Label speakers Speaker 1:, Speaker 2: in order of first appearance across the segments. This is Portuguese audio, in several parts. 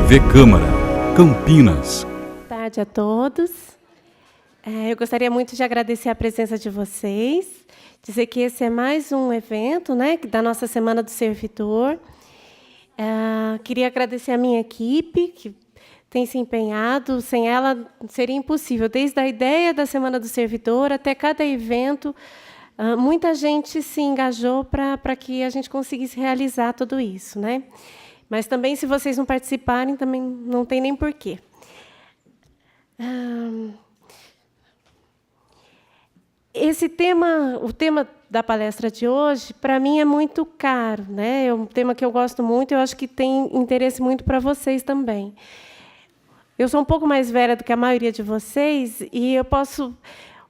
Speaker 1: TV Câmara, Campinas.
Speaker 2: Boa tarde a todos. Eu gostaria muito de agradecer a presença de vocês, dizer que esse é mais um evento, né, da nossa Semana do Servidor. Queria agradecer a minha equipe, que tem se empenhado, sem ela seria impossível, desde a ideia da Semana do Servidor até cada evento, muita gente se engajou para que a gente conseguisse realizar tudo isso, né? Mas também, se vocês não participarem, também não tem nem porquê. Esse tema, o tema da palestra de hoje, para mim é muito caro, né? É um tema que eu gosto muito, eu acho que tem interesse muito para vocês também. Eu sou um pouco mais velha do que a maioria de vocês e eu posso,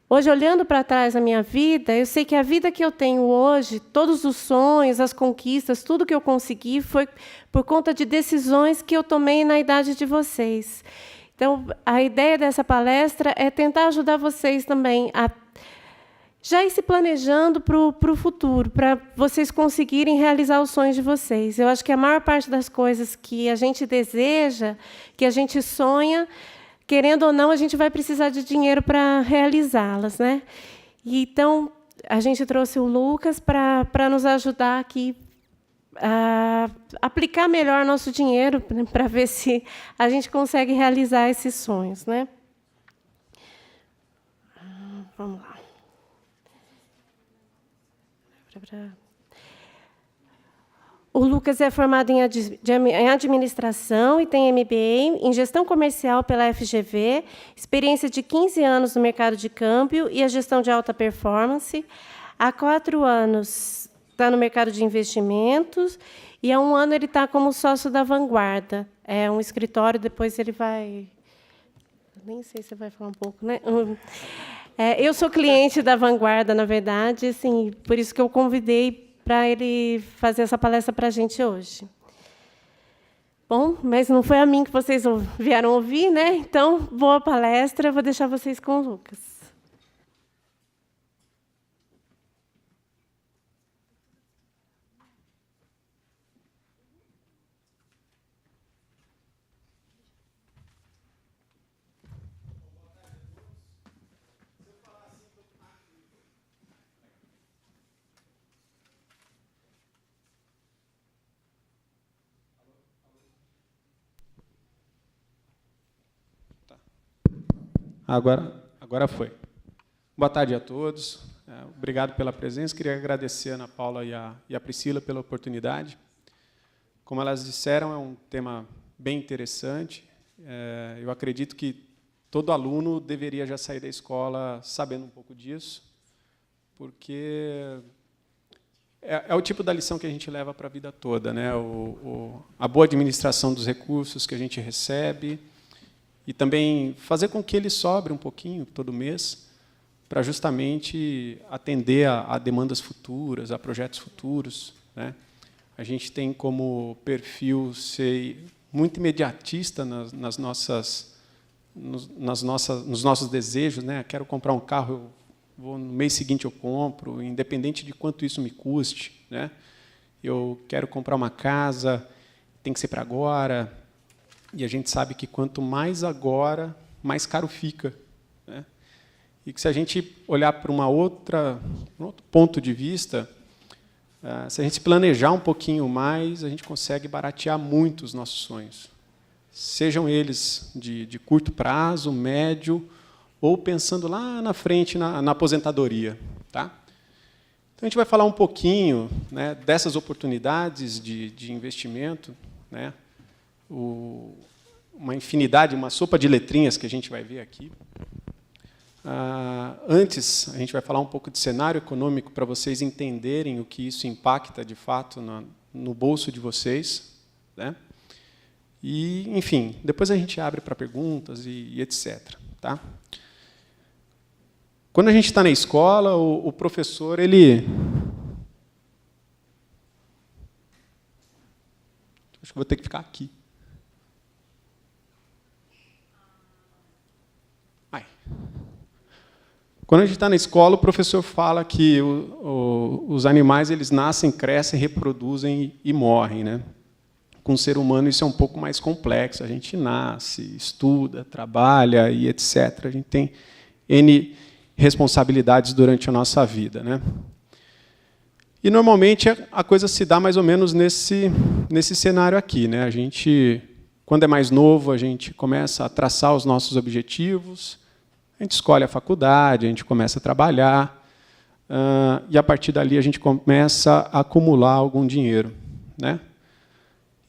Speaker 2: hoje, olhando para trás na minha vida, eu sei que a vida que eu tenho hoje, todos os sonhos, as conquistas, tudo que eu consegui foi por conta de decisões que eu tomei na idade de vocês. Então, a ideia dessa palestra é tentar ajudar vocês também a já ir se planejando para o futuro, para vocês conseguirem realizar os sonhos de vocês. Eu acho que a maior parte das coisas que a gente deseja, que a gente sonha, querendo ou não, a gente vai precisar de dinheiro para realizá-las, né? E, então, a gente trouxe o Lucas para nos ajudar aqui a aplicar melhor nosso dinheiro, para ver se a gente consegue realizar esses sonhos, né? Vamos lá. O Lucas é formado em administração e tem MBA em gestão comercial pela FGV, experiência de 15 anos no mercado de câmbio e a gestão de alta performance. Há 4 anos está no mercado de investimentos e há 1 ano ele está como sócio da Vanguarda. É um escritório, depois ele vai... Nem sei se você vai falar um pouco, né? Eu sou cliente da Vanguarda, na verdade, assim, por isso que eu convidei para ele fazer essa palestra para a gente hoje. Bom, mas não foi a mim que vocês vieram ouvir, né? Então, boa palestra, vou deixar vocês com o Lucas.
Speaker 3: Agora foi. Boa tarde a todos. Obrigado pela presença. Queria agradecer a Ana Paula e a Priscila pela oportunidade. Como elas disseram, é um tema bem interessante. Eu acredito que todo aluno deveria já sair da escola sabendo um pouco disso, porque é o tipo da lição que a gente leva para a vida toda, né? A boa administração dos recursos que a gente recebe, e também fazer com que ele sobre um pouquinho todo mês, para justamente atender a demandas futuras, a projetos futuros, né? A gente tem como perfil ser muito imediatista nos nossos desejos, né? Quero comprar um carro, no mês seguinte eu compro, independente de quanto isso me custe, né? Eu quero comprar uma casa, tem que ser para agora. E a gente sabe que quanto mais agora, mais caro fica, né? E que se a gente olhar para um outro ponto de vista, se a gente se planejar um pouquinho mais, a gente consegue baratear muito os nossos sonhos. Sejam eles de curto prazo, médio, ou pensando lá na frente, na aposentadoria. Tá? Então, a gente vai falar um pouquinho, né, dessas oportunidades de investimento, né? Uma infinidade, uma sopa de letrinhas que a gente vai ver aqui. Antes, a gente vai falar um pouco de cenário econômico para vocês entenderem o que isso impacta, de fato, no bolso de vocês, né? E, enfim, depois a gente abre para perguntas e etc. Tá? Quando a gente está na escola, o professor, ele... Acho que vou ter que ficar aqui. Quando a gente está na escola, o professor fala que os animais eles nascem, crescem, reproduzem e morrem, né? com o ser humano isso é um pouco mais complexo. A gente nasce, estuda, trabalha e etc. A gente tem N responsabilidades durante a nossa vida, né? E, normalmente, a coisa se dá mais ou menos nesse cenário aqui, né? A gente, quando é mais novo, a gente começa a traçar os nossos objetivos, a gente escolhe a faculdade, a gente começa a trabalhar, e, a partir dali, a gente começa a acumular algum dinheiro, né?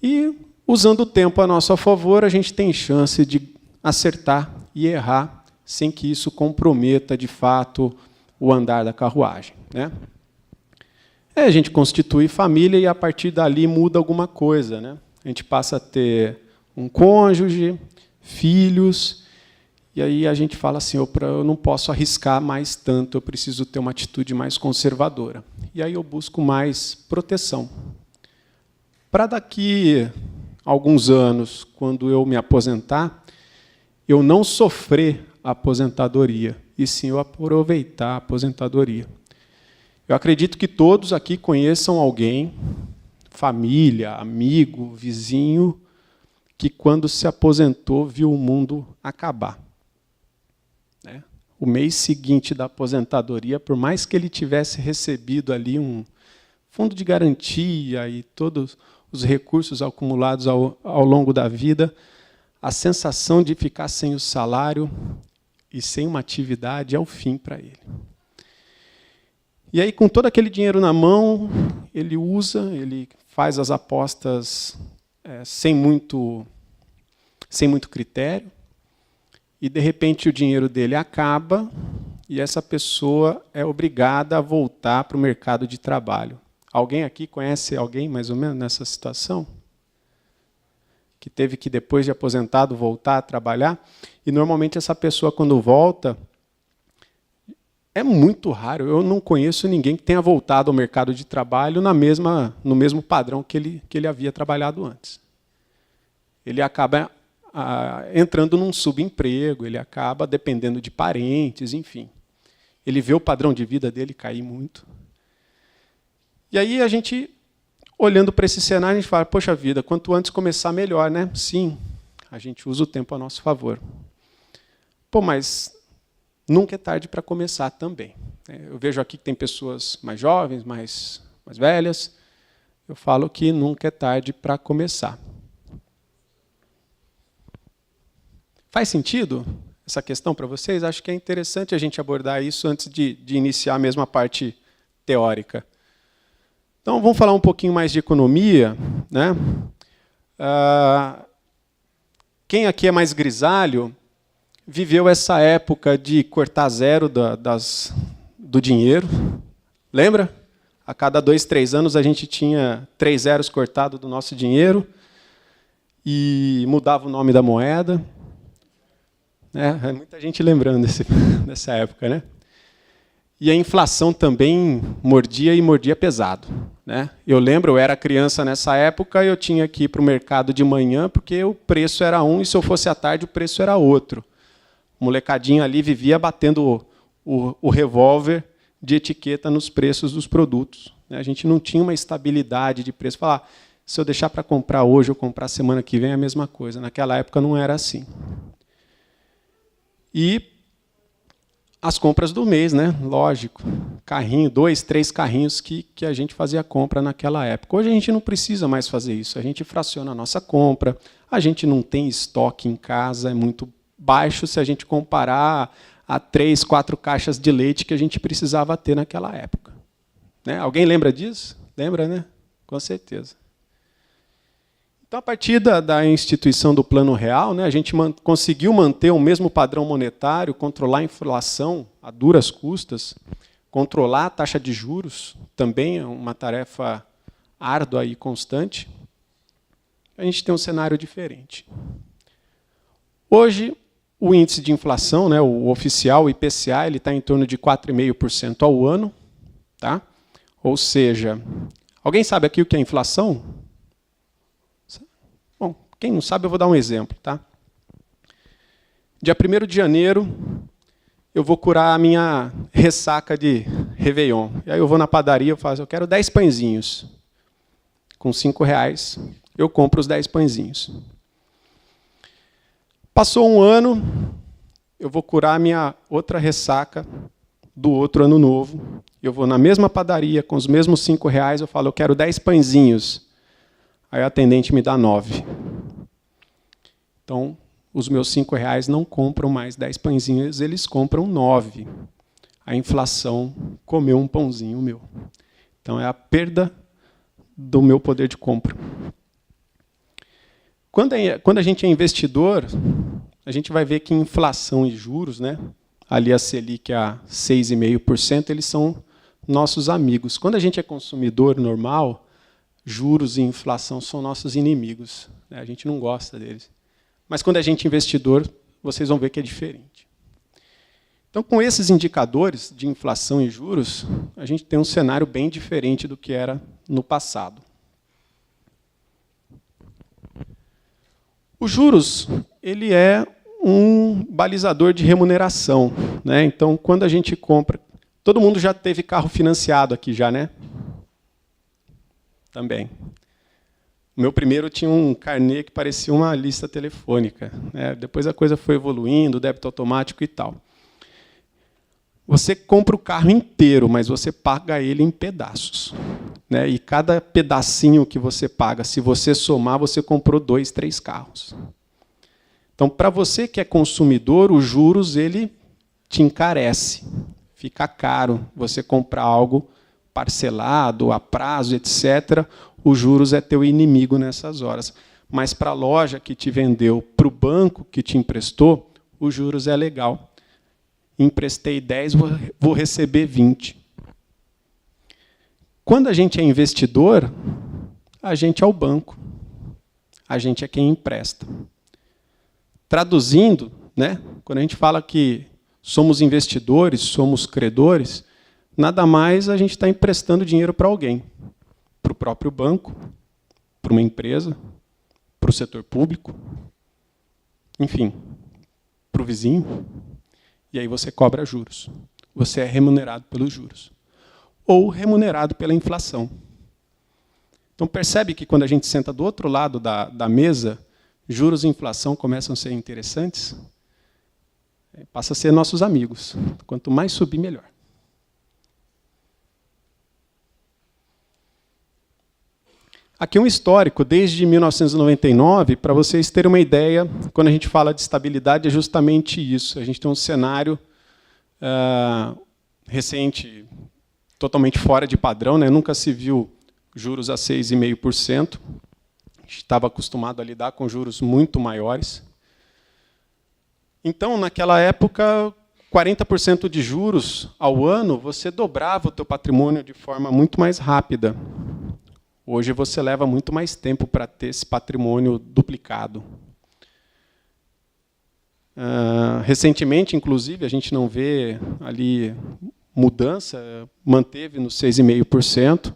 Speaker 3: E, usando o tempo a nosso favor, a gente tem chance de acertar e errar sem que isso comprometa, de fato, o andar da carruagem, né? A gente constitui família e, a partir dali, muda alguma coisa, né? A gente passa a ter um cônjuge, filhos, e aí a gente fala assim, eu não posso arriscar mais tanto, eu preciso ter uma atitude mais conservadora. E aí eu busco mais proteção. Para daqui a alguns anos, quando eu me aposentar, eu não sofrer a aposentadoria, e sim eu aproveitar a aposentadoria. Eu acredito que todos aqui conheçam alguém, família, amigo, vizinho, que, quando se aposentou, viu o mundo acabar. Né? O mês seguinte da aposentadoria, por mais que ele tivesse recebido ali um fundo de garantia e todos os recursos acumulados ao longo da vida, a sensação de ficar sem o salário e sem uma atividade é o fim para ele. E aí, com todo aquele dinheiro na mão, ele usa, ele faz as apostas sem muito critério, e, de repente, o dinheiro dele acaba, e essa pessoa é obrigada a voltar para o mercado de trabalho. Alguém aqui conhece alguém, mais ou menos, nessa situação? Que teve que, depois de aposentado, voltar a trabalhar? E, normalmente, essa pessoa, quando volta, é muito raro, eu não conheço ninguém que tenha voltado ao mercado de trabalho no mesmo padrão que ele havia trabalhado antes. Ele acaba entrando num subemprego, ele acaba dependendo de parentes, enfim. Ele vê o padrão de vida dele cair muito. E aí a gente, olhando para esse cenário, a gente fala, poxa vida, quanto antes começar, melhor, né? Sim, a gente usa o tempo a nosso favor. Pô, mas nunca é tarde para começar também. Eu vejo aqui que tem pessoas mais jovens, mais velhas. Eu falo que nunca é tarde para começar. Faz sentido essa questão para vocês? Acho que é interessante a gente abordar isso antes de iniciar mesmo a parte teórica. Então, vamos falar um pouquinho mais de economia, né? Quem aqui é mais grisalho viveu essa época de cortar zero do dinheiro. Lembra? A cada 2, 3 anos a gente tinha 3 zeros cortados do nosso dinheiro e mudava o nome da moeda. Muita gente lembrando dessa época, né? E a inflação também mordia pesado. Né? Eu lembro, eu era criança nessa época, eu tinha que ir para o mercado de manhã, porque o preço era um, e se eu fosse à tarde, o preço era outro. O molecadinho ali vivia batendo o revólver de etiqueta nos preços dos produtos. A gente não tinha uma estabilidade de preço. Falar, se eu deixar para comprar hoje ou comprar semana que vem, é a mesma coisa. Naquela época não era assim. E as compras do mês, né? Lógico. Carrinho, 2, 3 carrinhos que a gente fazia compra naquela época. Hoje a gente não precisa mais fazer isso. A gente fraciona a nossa compra, a gente não tem estoque em casa, é muito baixo se a gente comparar a 3, 4 caixas de leite que a gente precisava ter naquela época. Né? Alguém lembra disso? Lembra, né? Com certeza. Então, a partir da instituição do Plano Real, né, a gente conseguiu manter o mesmo padrão monetário, controlar a inflação a duras custas, controlar a taxa de juros, também é uma tarefa árdua e constante. A gente tem um cenário diferente. Hoje, o índice de inflação, né, o oficial, o IPCA, ele está em torno de 4,5% ao ano. Tá? Ou seja, alguém sabe aqui o que é inflação? Bom, quem não sabe, eu vou dar um exemplo. Tá? Dia 1º de janeiro, eu vou curar a minha ressaca de Réveillon. E aí eu vou na padaria e falo, eu quero 10 pãezinhos. Com R$5, eu compro os 10 pãezinhos. Passou um ano, eu vou curar a minha outra ressaca do outro ano novo. Eu vou na mesma padaria, com os mesmos R$5, eu falo, eu quero 10 pãezinhos. Aí a atendente me dá 9. Então, os meus R$5 não compram mais 10 pãezinhos, eles compram 9. A inflação comeu um pãozinho meu. Então, é a perda do meu poder de compra. Quando a gente é investidor, a gente vai ver que inflação e juros, né, ali a Selic a 6,5%, eles são nossos amigos. Quando a gente é consumidor normal, juros e inflação são nossos inimigos, né? A gente não gosta deles. Mas quando a gente é investidor, vocês vão ver que é diferente. Então, com esses indicadores de inflação e juros, a gente tem um cenário bem diferente do que era no passado. Os juros, ele é um balizador de remuneração, né? Então, quando a gente compra... Todo mundo já teve carro financiado aqui, já, né? Também. O meu primeiro tinha um carnê que parecia uma lista telefônica, né? Depois a coisa foi evoluindo, débito automático e tal. Você compra o carro inteiro, mas você paga ele em pedaços, né? E cada pedacinho que você paga, se você somar, você comprou 2, 3 carros. Então, para você que é consumidor, os juros ele te encarece. Fica caro você comprar algo parcelado, a prazo, etc. Os juros é teu inimigo nessas horas. Mas para a loja que te vendeu, para o banco que te emprestou, os juros é legal. Emprestei 10, vou receber 20. Quando a gente é investidor, a gente é o banco. A gente é quem empresta. Traduzindo, né, quando a gente fala que somos investidores, somos credores, nada mais a gente está emprestando dinheiro para alguém. Para o próprio banco, para uma empresa, para o setor público, enfim, para o vizinho. E aí você cobra juros. Você é remunerado pelos juros. Ou remunerado pela inflação. Então, percebe que quando a gente senta do outro lado da mesa, juros e inflação começam a ser interessantes? Passa a ser nossos amigos. Quanto mais subir, melhor. Aqui um histórico, desde 1999, para vocês terem uma ideia, quando a gente fala de estabilidade, é justamente isso. A gente tem um cenário recente, totalmente fora de padrão, né? Nunca se viu juros a 6,5%. A gente estava acostumado a lidar com juros muito maiores. Então, naquela época, 40% de juros ao ano, você dobrava o teu patrimônio de forma muito mais rápida. Hoje você leva muito mais tempo para ter esse patrimônio duplicado. Recentemente, inclusive, a gente não vê ali mudança, manteve no 6,5%.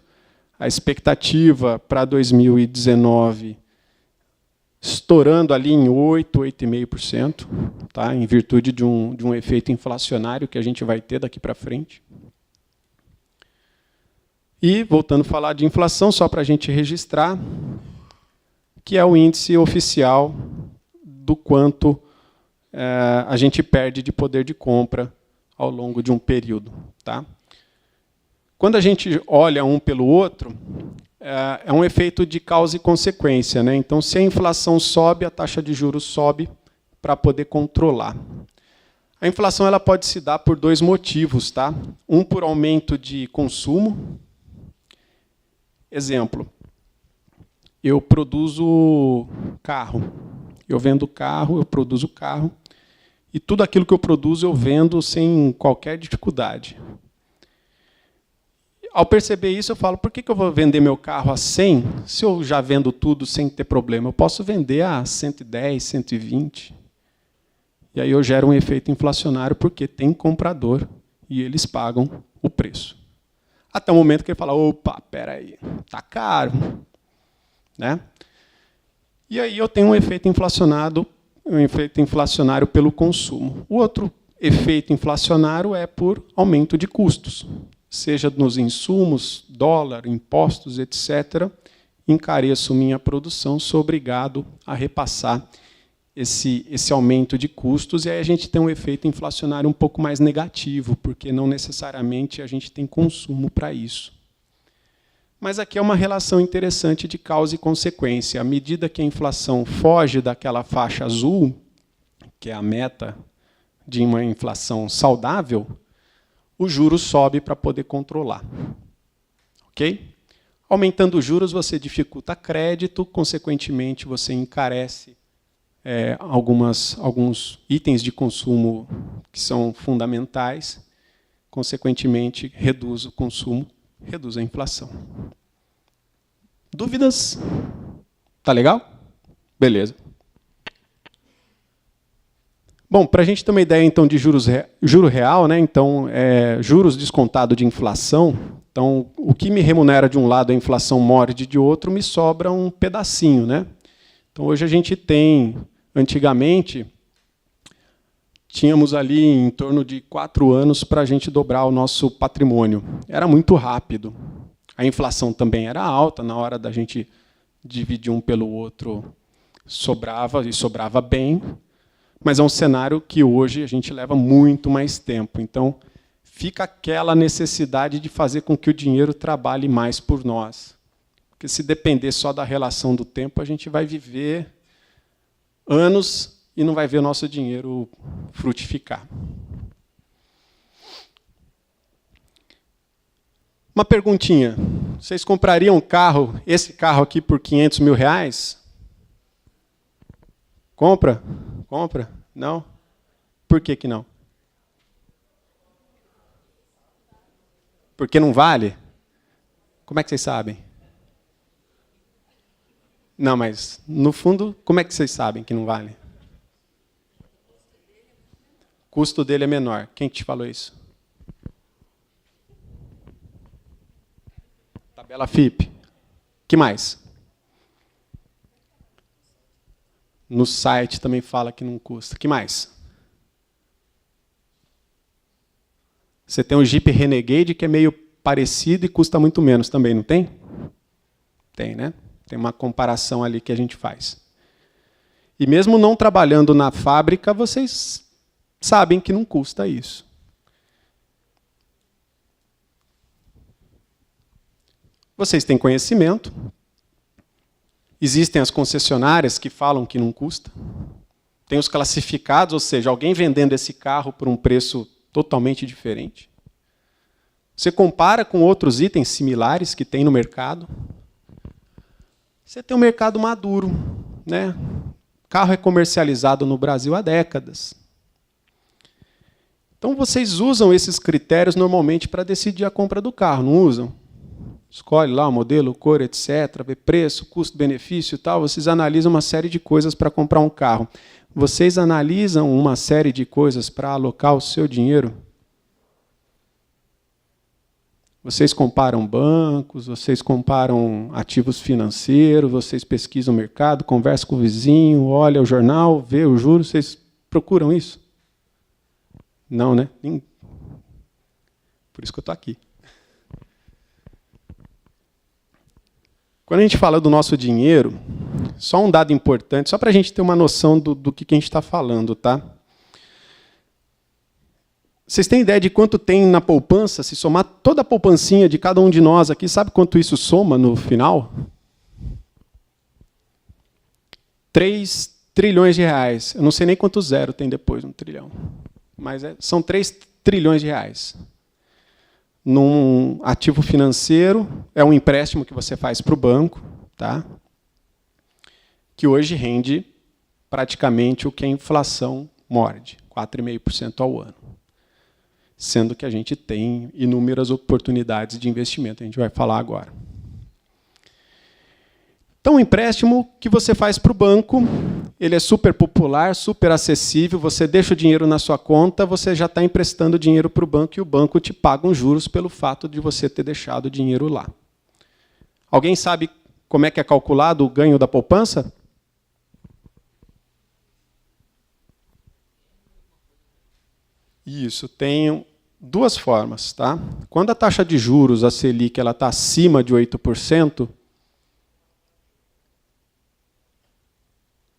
Speaker 3: A expectativa para 2019 estourando ali em 8,5%, tá? Em virtude de um efeito inflacionário que a gente vai ter daqui para frente. E, voltando a falar de inflação, só para a gente registrar, que é o índice oficial do quanto a gente perde de poder de compra ao longo de um período. Tá? Quando a gente olha um pelo outro, é um efeito de causa e consequência, né? Então, se a inflação sobe, a taxa de juros sobe para poder controlar. A inflação ela pode se dar por 2 motivos. Tá? Um, por aumento de consumo. Exemplo, eu produzo carro. Eu vendo carro, eu produzo carro. E tudo aquilo que eu produzo, eu vendo sem qualquer dificuldade. Ao perceber isso, eu falo, por que eu vou vender meu carro a 100 se eu já vendo tudo sem ter problema? Eu posso vender a 110, 120. E aí eu gero um efeito inflacionário porque tem comprador e eles pagam o preço. Até o momento que ele fala, opa, espera aí, está caro. Né? E aí eu tenho um efeito inflacionário pelo consumo. O outro efeito inflacionário é por aumento de custos, seja nos insumos, dólar, impostos, etc. encareço minha produção, sou obrigado a repassar esse aumento de custos, e aí a gente tem um efeito inflacionário um pouco mais negativo, porque não necessariamente a gente tem consumo para isso. Mas aqui é uma relação interessante de causa e consequência. À medida que a inflação foge daquela faixa azul, que é a meta de uma inflação saudável, o juros sobe para poder controlar. Ok? Aumentando os juros, você dificulta crédito, consequentemente, você encarece alguns itens de consumo que são fundamentais, consequentemente, reduz o consumo, reduz a inflação. Dúvidas? Tá legal? Beleza. Bom, para a gente ter uma ideia então de juro real, né? Então, juros descontado de inflação. Então, o que me remunera de um lado a inflação morde de outro, me sobra um pedacinho, né? Então, hoje a gente tem, antigamente, tínhamos ali em torno de 4 anos para a gente dobrar o nosso patrimônio. Era muito rápido. A inflação também era alta, na hora da gente dividir um pelo outro, sobrava, e sobrava bem, mas é um cenário que hoje a gente leva muito mais tempo. Então, fica aquela necessidade de fazer com que o dinheiro trabalhe mais por nós. Porque se depender só da relação do tempo, a gente vai viver anos e não vai ver o nosso dinheiro frutificar. Uma perguntinha. Vocês comprariam um carro, esse carro aqui, por 500 mil reais? Compra? Compra? Não? Por que não? Porque não vale? Como é que vocês sabem? Não, mas, no fundo, como é que vocês sabem que não vale? O custo dele é menor. Quem te falou isso? Tabela FIPE. Que mais? No site também fala que não custa. Que mais? Você tem o Jeep Renegade, que é meio parecido e custa muito menos também, não tem? Tem, né? Tem uma comparação ali que a gente faz. E mesmo não trabalhando na fábrica, vocês sabem que não custa isso. Vocês têm conhecimento. Existem as concessionárias que falam que não custa. Tem os classificados, ou seja, alguém vendendo esse carro por um preço totalmente diferente. Você compara com outros itens similares que tem no mercado. Você tem um mercado maduro, né? Carro é comercializado no Brasil há décadas. Então, vocês usam esses critérios normalmente para decidir a compra do carro, não usam? Escolhe lá o modelo, cor, etc., vê preço, custo-benefício e tal. Vocês analisam uma série de coisas para comprar um carro. Vocês analisam uma série de coisas para alocar o seu dinheiro? Vocês comparam bancos, vocês comparam ativos financeiros, vocês pesquisam o mercado, conversam com o vizinho, olha o jornal, vê o juros, vocês procuram isso? Não, né? Por isso que eu estou aqui. Quando a gente fala do nosso dinheiro, só um dado importante, só para a gente ter uma noção do que a gente está falando, tá? Vocês têm ideia de quanto tem na poupança? Se somar toda a poupancinha de cada um de nós aqui, sabe quanto isso soma no final? 3 trilhões de reais. Eu não sei nem quanto zero tem depois no trilhão. Mas são 3 trilhões de reais. Num ativo financeiro, é um empréstimo que você faz para o banco, tá? Que hoje rende praticamente o que a inflação morde, 4,5% ao ano. Sendo que a gente tem inúmeras oportunidades de investimento, a gente vai falar agora. Então, o empréstimo que você faz para o banco, ele é super popular, super acessível, você deixa o dinheiro na sua conta, você já está emprestando dinheiro para o banco e o banco te paga uns juros pelo fato de você ter deixado o dinheiro lá. Alguém sabe como é que é calculado o ganho da poupança? Isso, tem duas formas, tá? Quando a taxa de juros, a Selic, ela está acima de 8%,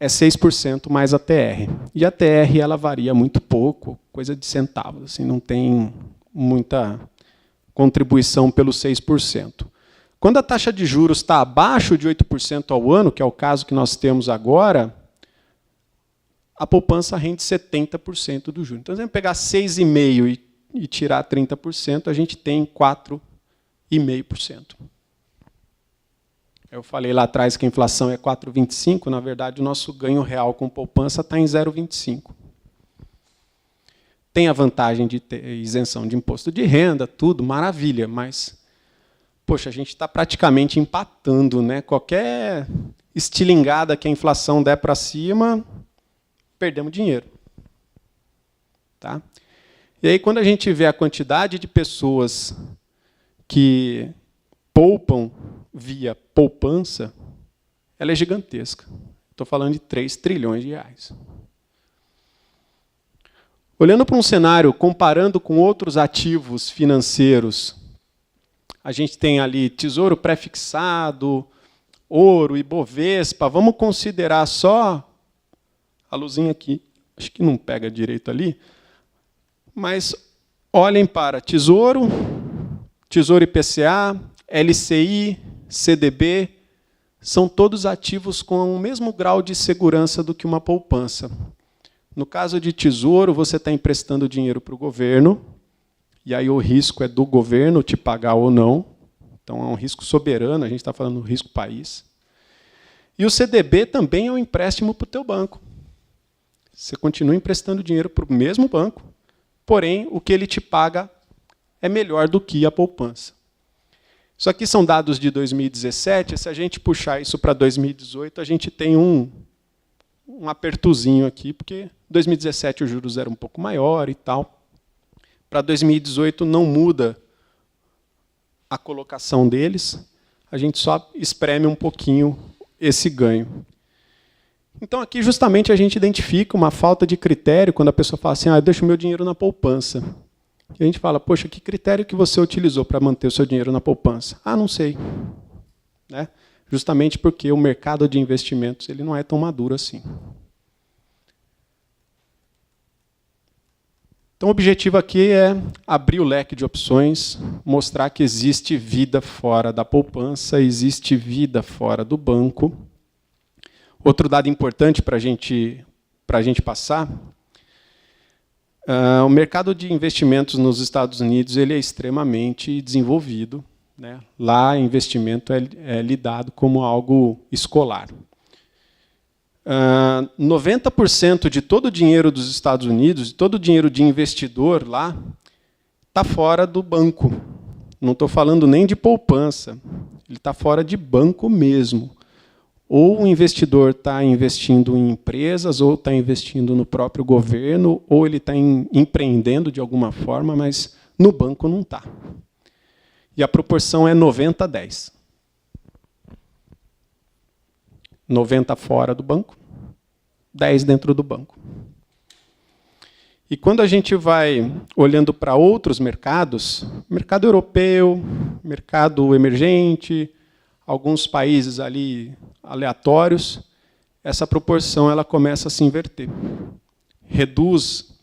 Speaker 3: é 6% mais a TR. E a TR ela varia muito pouco, coisa de centavos, assim, não tem muita contribuição pelos 6%. Quando a taxa de juros está abaixo de 8% ao ano, que é o caso que nós temos agora, a poupança rende 70% do juros. Então, se a gente pegar 6,5% e tirar 30%, a gente tem 4,5%. Eu falei lá atrás que a inflação é 4,25%, na verdade, o nosso ganho real com poupança está em 0,25%. Tem a vantagem de ter isenção de imposto de renda, tudo, maravilha, mas, poxa, a gente está praticamente empatando, né? Qualquer estilingada que a inflação der para cima, perdemos dinheiro. Tá? E aí, quando a gente vê a quantidade de pessoas que poupam via poupança, ela é gigantesca. Estou falando de 3 trilhões de reais. Olhando para um cenário, comparando com outros ativos financeiros, a gente tem ali tesouro pré-fixado, ouro, Ibovespa. Vamos considerar só a luzinha aqui. Acho que não pega direito ali. Mas olhem para tesouro, tesouro IPCA, LCI, CDB, são todos ativos com o mesmo grau de segurança do que uma poupança. No caso de tesouro, você está emprestando dinheiro para o governo, e aí o risco é do governo te pagar ou não. Então, é um risco soberano, a gente está falando do risco país. E o CDB também é um empréstimo para o teu banco. Você continua emprestando dinheiro para o mesmo banco, porém, o que ele te paga é melhor do que a poupança. Isso aqui são dados de 2017, se a gente puxar isso para 2018, a gente tem um apertozinho aqui, porque em 2017 os juros eram um pouco maior e tal. Para 2018 não muda a colocação deles, a gente só espreme um pouquinho esse ganho. Então, aqui, justamente, a gente identifica uma falta de critério quando a pessoa fala assim, eu deixo o meu dinheiro na poupança. E a gente fala, poxa, que critério que você utilizou para manter o seu dinheiro na poupança? Não sei. Né? Justamente porque o mercado de investimentos ele não é tão maduro assim. Então, o objetivo aqui é abrir o leque de opções, mostrar que existe vida fora da poupança, existe vida fora do banco. Outro dado importante para a gente passar, o mercado de investimentos nos Estados Unidos ele é extremamente desenvolvido. Né? Lá, investimento é lidado como algo escolar. 90% de todo o dinheiro dos Estados Unidos, de todo o dinheiro de investidor lá, está fora do banco. Não estou falando nem de poupança. Ele está fora de banco mesmo. Ou o investidor está investindo em empresas, ou está investindo no próprio governo, ou ele está empreendendo de alguma forma, mas no banco não está. E a proporção é 90-10. 90 fora do banco, 10 dentro do banco. E quando a gente vai olhando para outros mercados, mercado europeu, mercado emergente, alguns países ali aleatórios, essa proporção ela começa a se inverter. Reduz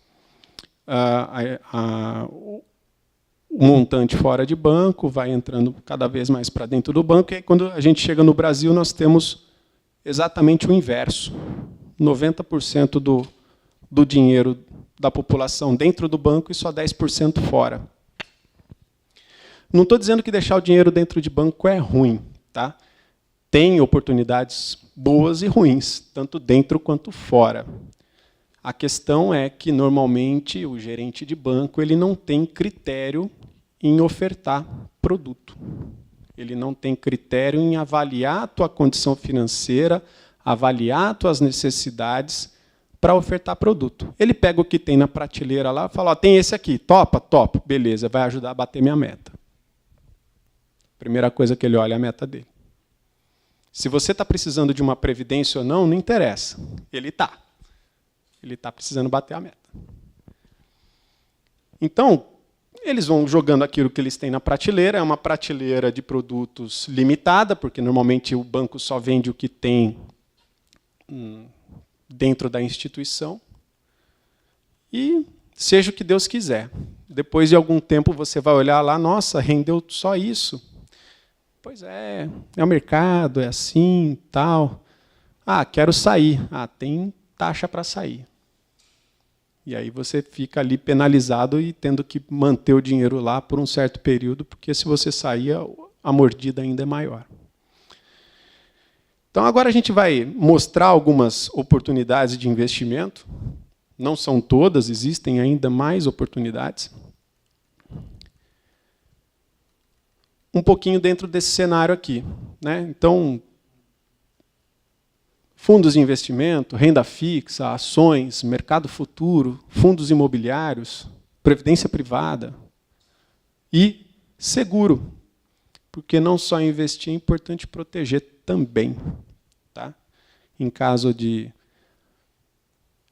Speaker 3: o montante fora de banco, vai entrando cada vez mais para dentro do banco, e aí, quando a gente chega no Brasil, nós temos exatamente o inverso. 90% do dinheiro da população dentro do banco e só 10% fora. Não estou dizendo que deixar o dinheiro dentro de banco é ruim. Tá? Tem oportunidades boas e ruins, tanto dentro quanto fora. A questão é que, normalmente, o gerente de banco ele não tem critério em ofertar produto. Ele não tem critério em avaliar a tua condição financeira, avaliar as tuas necessidades para ofertar produto. Ele pega o que tem na prateleira lá e fala, tem esse aqui, topa? Topa, beleza, vai ajudar a bater minha meta. Primeira coisa que ele olha é a meta dele. Se você está precisando de uma previdência ou não, não interessa. Ele está. Ele está precisando bater a meta. Então, eles vão jogando aquilo que eles têm na prateleira. É uma prateleira de produtos limitada, porque normalmente o banco só vende o que tem dentro da instituição e seja o que Deus quiser. Depois de algum tempo você vai olhar lá, nossa, rendeu só isso. Pois é o mercado, é assim, tal. Ah, quero sair. Ah, tem taxa para sair. E aí você fica ali penalizado e tendo que manter o dinheiro lá por um certo período, porque se você sair, a mordida ainda é maior. Então, agora a gente vai mostrar algumas oportunidades de investimento. Não são todas, existem ainda mais oportunidades. Um pouquinho dentro desse cenário aqui, né? Então, fundos de investimento, renda fixa, ações, mercado futuro, fundos imobiliários, previdência privada e seguro. Porque não só investir, é importante proteger também. Tá? Em caso de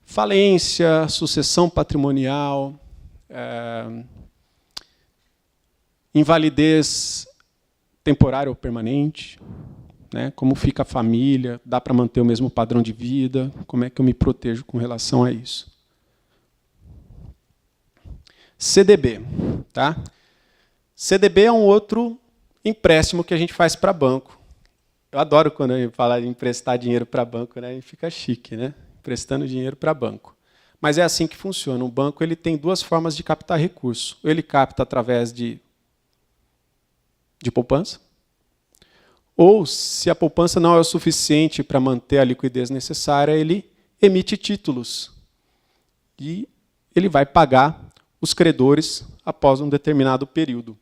Speaker 3: falência, sucessão patrimonial, invalidez temporária ou permanente, né? Como fica a família, dá para manter o mesmo padrão de vida, como é que eu me protejo com relação a isso. CDB. Tá? CDB é um outro empréstimo que a gente faz para banco. Eu adoro quando eu falo de emprestar dinheiro para banco, né? E fica chique, né? Emprestando dinheiro para banco. Mas é assim que funciona. O banco ele tem duas formas de captar recurso. Ele capta através de poupança, ou, se a poupança não é o suficiente para manter a liquidez necessária, ele emite títulos. E ele vai pagar os credores após um determinado período.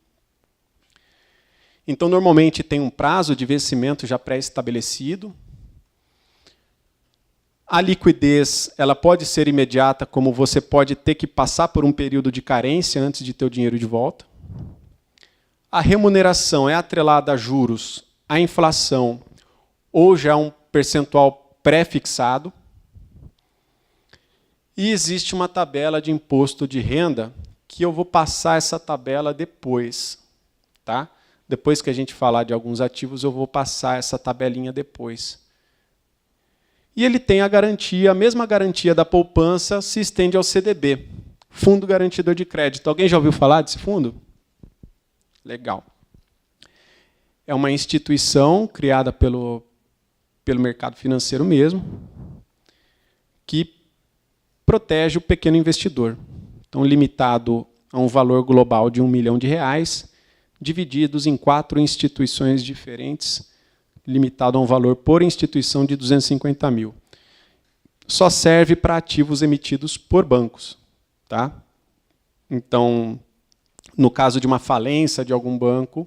Speaker 3: Então, normalmente, tem um prazo de vencimento já pré-estabelecido. A liquidez ela pode ser imediata, como você pode ter que passar por um período de carência antes de ter o dinheiro de volta. A remuneração é atrelada a juros, a inflação, ou já um percentual pré-fixado. E existe uma tabela de imposto de renda, que eu vou passar essa tabela depois. Tá? Depois que a gente falar de alguns ativos, eu vou passar essa tabelinha depois. E ele tem a garantia, a mesma garantia da poupança se estende ao CDB, Fundo Garantidor de Crédito. Alguém já ouviu falar desse fundo? Legal. É uma instituição criada pelo mercado financeiro mesmo, que protege o pequeno investidor. Então, limitado a um valor global de R$1 milhão, divididos em 4 instituições diferentes, limitado a um valor por instituição de 250 mil. Só serve para ativos emitidos por bancos. Tá? Então, no caso de uma falência de algum banco,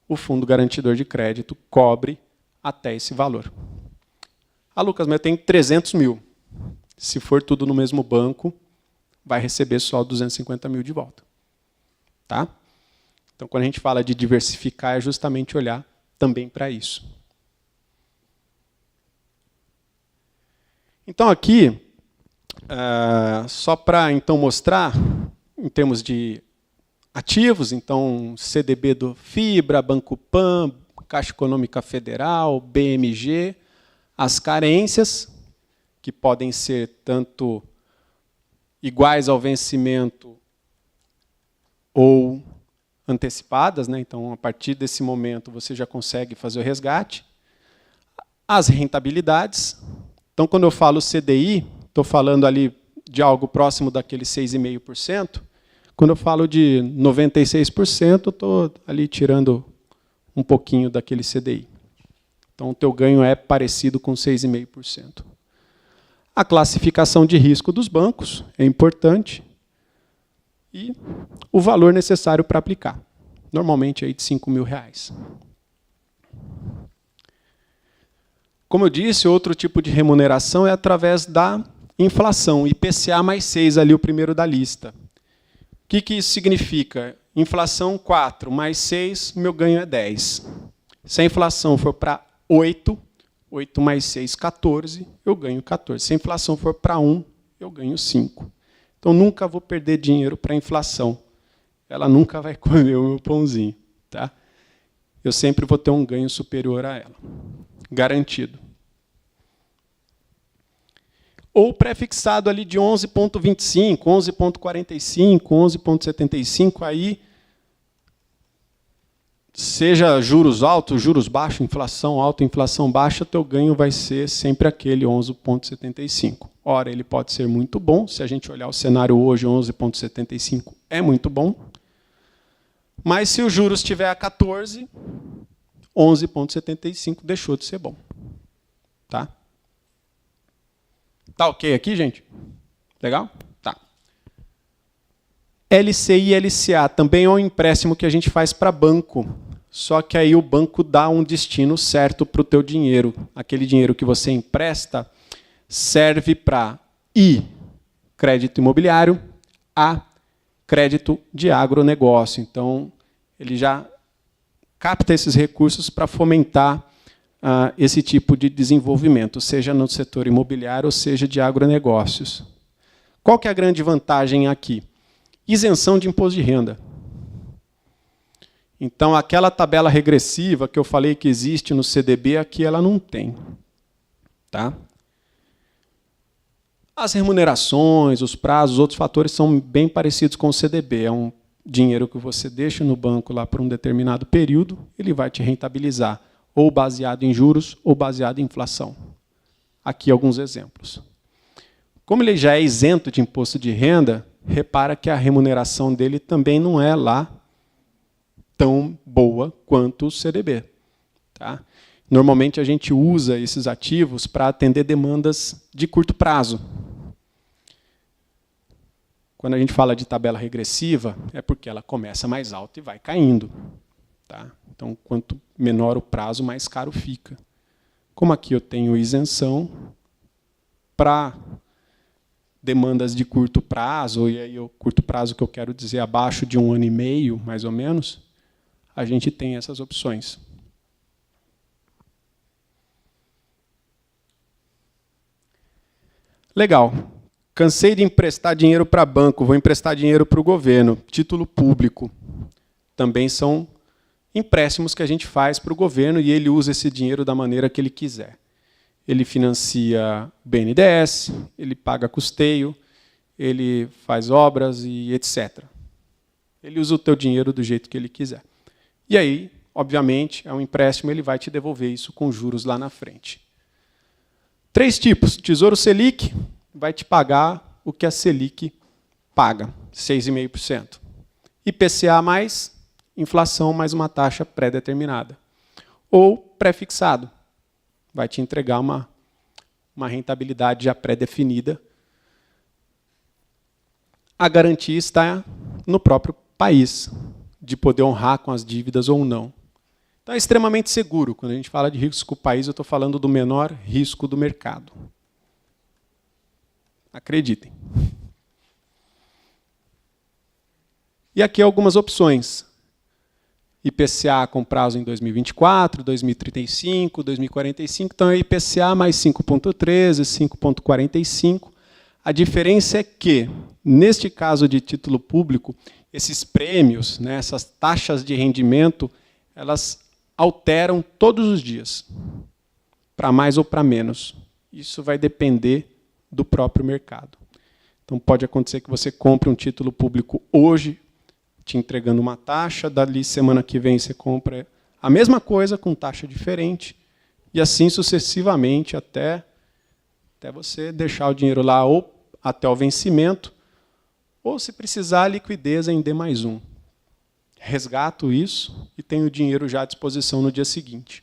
Speaker 3: o Fundo Garantidor de Crédito cobre até esse valor. Ah, Lucas, mas eu tenho 300 mil. Se for tudo no mesmo banco, vai receber só 250 mil de volta. Tá? Então, quando a gente fala de diversificar, é justamente olhar também para isso. Então, aqui, só para então mostrar, em termos de ativos, então CDB do Fibra, Banco Pan, Caixa Econômica Federal, BMG, as carências, que podem ser tanto iguais ao vencimento ou antecipadas, né? Então, a partir desse momento, você já consegue fazer o resgate. As rentabilidades. Então, quando eu falo CDI, estou falando ali de algo próximo daquele 6,5%. Quando eu falo de 96%, eu estou ali tirando um pouquinho daquele CDI. Então, o teu ganho é parecido com 6,5%. A classificação de risco dos bancos é importante. E o valor necessário para aplicar. Normalmente aí de R$5 mil. Como eu disse, outro tipo de remuneração é através da inflação. IPCA mais 6, ali o primeiro da lista. O que isso significa? Inflação 4 mais 6, meu ganho é 10. Se a inflação for para 8, 8 mais 6, 14, eu ganho 14. Se a inflação for para 1, eu ganho 5. Então, nunca vou perder dinheiro para a inflação. Ela nunca vai comer o meu pãozinho. Tá? Eu sempre vou ter um ganho superior a ela. Garantido. ou pré-fixado ali de 11,25, 11,45, 11,75, aí, seja juros altos, juros baixos, inflação alta, inflação baixa, teu ganho vai ser sempre aquele 11,75. Ora, ele pode ser muito bom, se a gente olhar o cenário hoje, 11,75 é muito bom, mas se o juros estiver a 14, 11,75 deixou de ser bom. Tá? Tá ok aqui, gente? Legal? Tá. LCI e LCA também é um empréstimo que a gente faz para banco. Só que aí o banco dá um destino certo para o teu dinheiro. Aquele dinheiro que você empresta serve para I, crédito imobiliário, A, crédito de agronegócio. Então, ele já capta esses recursos para fomentar esse tipo de desenvolvimento, seja no setor imobiliário ou seja de agronegócios. Qual que é a grande vantagem aqui? Isenção de imposto de renda. Então, aquela tabela regressiva que eu falei que existe no CDB, aqui ela não tem. Tá? As remunerações, os prazos, outros fatores são bem parecidos com o CDB. É um dinheiro que você deixa no banco lá por um determinado período, ele vai te rentabilizar, ou baseado em juros, ou baseado em inflação. Aqui alguns exemplos. Como ele já é isento de imposto de renda, repara que a remuneração dele também não é lá tão boa quanto o CDB. Tá? Normalmente a gente usa esses ativos para atender demandas de curto prazo. Quando a gente fala de tabela regressiva, é porque ela começa mais alta e vai caindo. Tá? Então, quanto menor o prazo, mais caro fica. Como aqui eu tenho isenção para demandas de curto prazo, e aí o curto prazo que eu quero dizer abaixo de 1 ano e meio, mais ou menos, a gente tem essas opções. Legal. Cansei de emprestar dinheiro para banco, vou emprestar dinheiro para o governo. Título público. Também são empréstimos que a gente faz para o governo e ele usa esse dinheiro da maneira que ele quiser. Ele financia BNDES, ele paga custeio, ele faz obras e etc. Ele usa o teu dinheiro do jeito que ele quiser. E aí, obviamente, é um empréstimo, ele vai te devolver isso com juros lá na frente. 3 tipos. Tesouro Selic vai te pagar o que a Selic paga, 6,5%. IPCA mais inflação mais uma taxa pré-determinada. Ou pré-fixado. Vai te entregar uma rentabilidade já pré-definida. A garantia está no próprio país, de poder honrar com as dívidas ou não. Então é extremamente seguro. Quando a gente fala de risco país, eu estou falando do menor risco do mercado. Acreditem. E aqui algumas opções. IPCA com prazo em 2024, 2035, 2045. Então é IPCA mais 5,13, 5,45. A diferença é que, neste caso de título público, esses prêmios, né, essas taxas de rendimento, elas alteram todos os dias, para mais ou para menos. Isso vai depender do próprio mercado. Então, pode acontecer que você compre um título público hoje, te entregando uma taxa, dali semana que vem você compra a mesma coisa com taxa diferente, e assim sucessivamente até você deixar o dinheiro lá ou até o vencimento, ou se precisar, a liquidez em D+1. Resgato isso e tenho o dinheiro já à disposição no dia seguinte.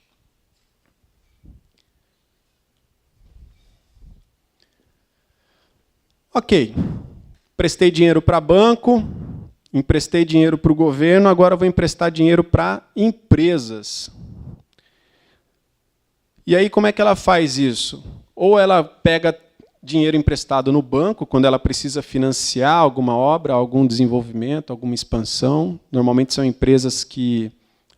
Speaker 3: Ok, prestei dinheiro para banco, emprestei dinheiro para o governo, agora vou emprestar dinheiro para empresas. E aí, como é que ela faz isso? Ou ela pega dinheiro emprestado no banco, quando ela precisa financiar alguma obra, algum desenvolvimento, alguma expansão. Normalmente são empresas que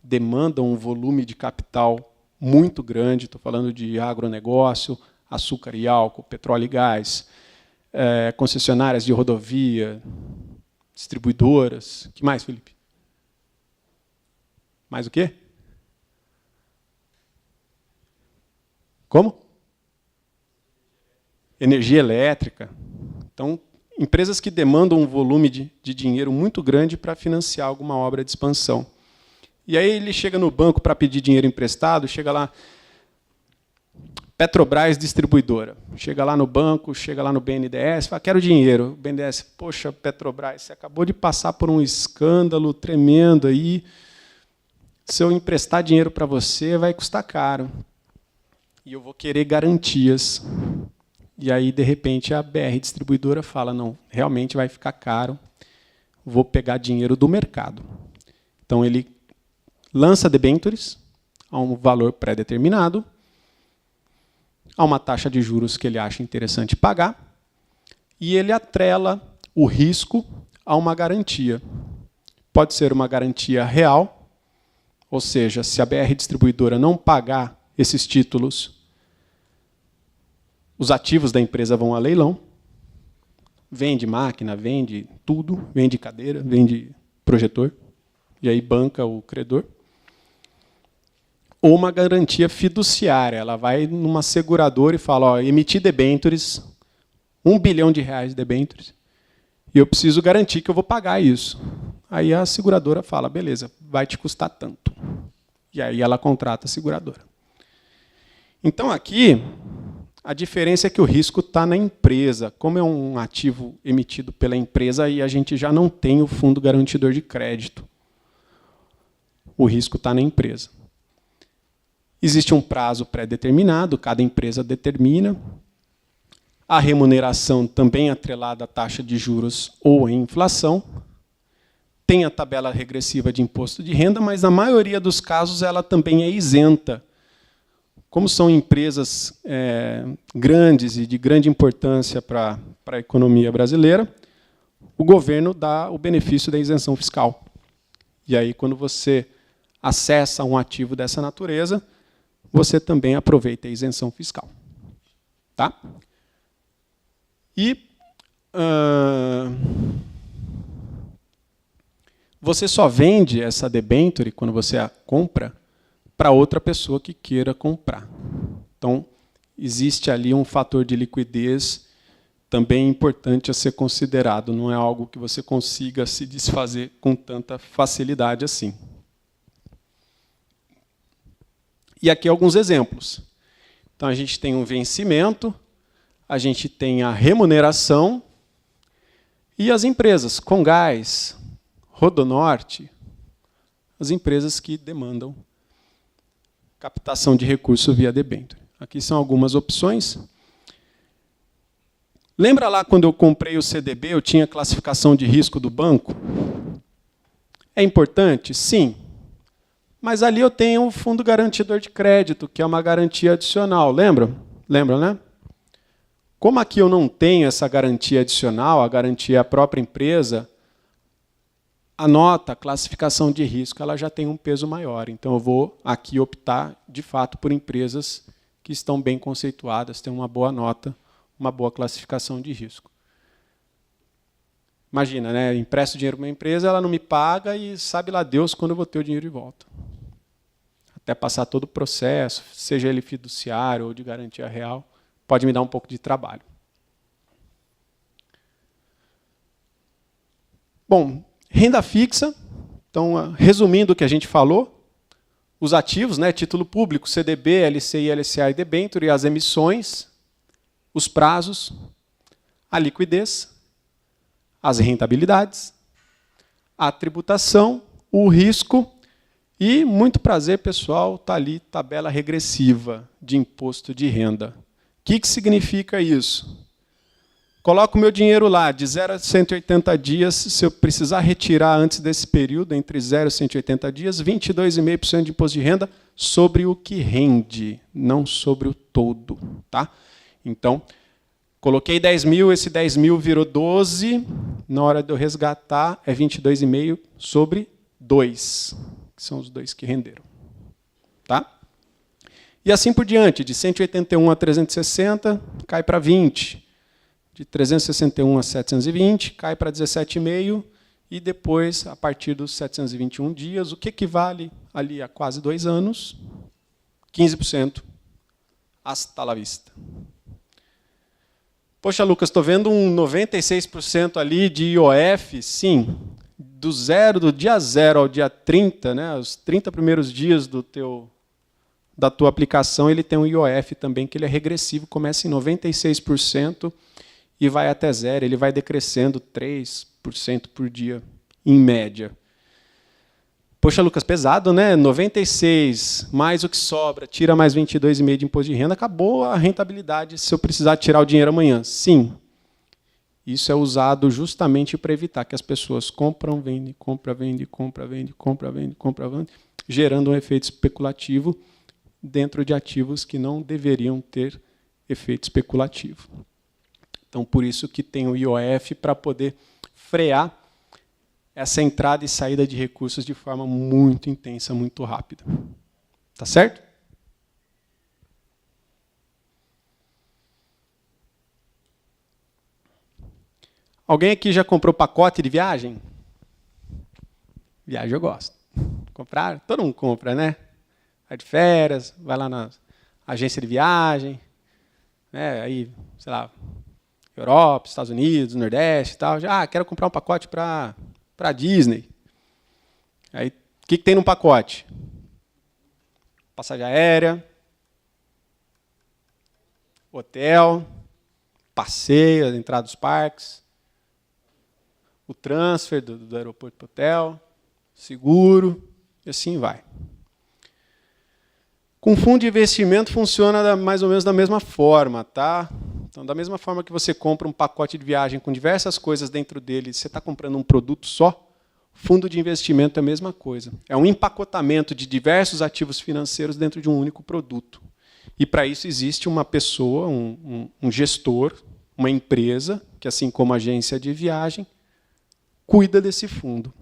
Speaker 3: demandam um volume de capital muito grande. Estou falando de agronegócio, açúcar e álcool, petróleo e gás, concessionárias de rodovia, distribuidoras. O que mais, Felipe? Mais o quê? Como? energia elétrica. Então, empresas que demandam um volume de dinheiro muito grande para financiar alguma obra de expansão. E aí ele chega no banco para pedir dinheiro emprestado, chega lá, Petrobras Distribuidora. Chega lá no banco, chega lá no BNDES, fala, quero dinheiro. O BNDES, poxa, Petrobras, você acabou de passar por um escândalo tremendo aí. Se eu emprestar dinheiro para você, vai custar caro. E eu vou querer garantias. E aí, de repente, a BR Distribuidora fala, não, realmente vai ficar caro, vou pegar dinheiro do mercado. Então, ele lança debêntures a um valor pré-determinado, a uma taxa de juros que ele acha interessante pagar, e ele atrela o risco a uma garantia. Pode ser uma garantia real, ou seja, se a BR Distribuidora não pagar esses títulos, os ativos da empresa vão a leilão, vende máquina, vende tudo, vende cadeira, vende projetor, e aí banca o credor. Ou uma garantia fiduciária, ela vai numa seguradora e fala, ó, emiti debêntures, R$1 bilhão de debêntures, e eu preciso garantir que eu vou pagar isso. Aí a seguradora fala, beleza, vai te custar tanto. E aí ela contrata a seguradora. Então aqui, a diferença é que o risco está na empresa. Como é um ativo emitido pela empresa, aí a gente já não tem o fundo garantidor de crédito. O risco está na empresa. Existe um prazo pré-determinado, cada empresa determina. A remuneração também atrelada à taxa de juros ou à inflação. Tem a tabela regressiva de imposto de renda, mas na maioria dos casos ela também é isenta. Como são empresas grandes e de grande importância para a economia brasileira, o governo dá o benefício da isenção fiscal. E aí, quando você acessa um ativo dessa natureza, você também aproveita a isenção fiscal. Tá? E você só vende essa debênture, quando você a compra, para outra pessoa que queira comprar. Então, existe ali um fator de liquidez também importante a ser considerado. Não é algo que você consiga se desfazer com tanta facilidade assim. E aqui alguns exemplos. Então, a gente tem um vencimento, a gente tem a remuneração e as empresas, Comgás, Rodonorte, as empresas que demandam captação de recurso via debênture. Aqui são algumas opções. Lembra lá quando eu comprei o CDB, eu tinha classificação de risco do banco? É importante? Sim. Mas ali eu tenho um fundo garantidor de crédito, que é uma garantia adicional. Lembram? Lembram, né? Como aqui eu não tenho essa garantia adicional, a garantia é a própria empresa, a nota, a classificação de risco, ela já tem um peso maior. Então, eu vou aqui optar, de fato, por empresas que estão bem conceituadas, têm uma boa nota, uma boa classificação de risco. Imagina, né? Eu empresto dinheiro para uma empresa, ela não me paga e sabe lá Deus quando eu vou ter o dinheiro de volta. Até passar todo o processo, seja ele fiduciário ou de garantia real, pode me dar um pouco de trabalho. Bom, renda fixa, então, resumindo o que a gente falou, os ativos, né, título público, CDB, LCI, LCA e debênture, as emissões, os prazos, a liquidez, as rentabilidades, a tributação, o risco e, muito prazer, pessoal, está ali tabela regressiva de imposto de renda. O que significa isso? Coloco o meu dinheiro lá, de 0 a 180 dias, se eu precisar retirar antes desse período, entre 0 e 180 dias, 22,5% de imposto de renda sobre o que rende, não sobre o todo. Tá? Então, coloquei 10 mil, esse 10 mil virou 12, na hora de eu resgatar, é 22,5% sobre 2, que são os 2 que renderam. Tá? E assim por diante, de 181 a 360, cai para 20%. De 361 a 720, cai para 17,5, e depois, a partir dos 721 dias, o que equivale ali a quase 2 anos, 15%, hasta la vista. Poxa, Lucas, estou vendo um 96% ali de IOF. Sim, do dia 0 ao dia 30, né, os 30 primeiros dias da tua aplicação, ele tem um IOF também, que ele é regressivo, começa em 96% e vai até 0. Ele vai decrescendo 3% por dia, em média. Poxa, Lucas, pesado, né? 96 mais o que sobra, tira mais 22,5 de imposto de renda, acabou a rentabilidade se eu precisar tirar o dinheiro amanhã. Sim. Isso é usado justamente para evitar que as pessoas compram, vendem, compra, vende, compra, vende, compra, vende, compra, vende, gerando um efeito especulativo dentro de ativos que não deveriam ter efeito especulativo. Então, por isso que tem o IOF para poder frear essa entrada e saída de recursos de forma muito intensa, muito rápida. Tá certo? Alguém aqui já comprou pacote de viagem? Viagem eu gosto. Comprar? Todo mundo compra, né? Vai de férias, vai lá na agência de viagem, né? Aí, sei lá, Europa, Estados Unidos, Nordeste e tal. Já, quero comprar um pacote para Disney. Aí, o que tem no pacote? Passagem aérea, hotel, passeio, a entrada dos parques, o transfer do aeroporto para o hotel, seguro, e assim vai. Com fundo de investimento funciona mais ou menos da mesma forma, tá? Então, da mesma forma que você compra um pacote de viagem com diversas coisas dentro dele, você está comprando um produto só, fundo de investimento é a mesma coisa. É um empacotamento de diversos ativos financeiros dentro de um único produto. E, para isso, existe uma pessoa, um gestor, uma empresa, que, assim como a agência de viagem, cuida desse fundo.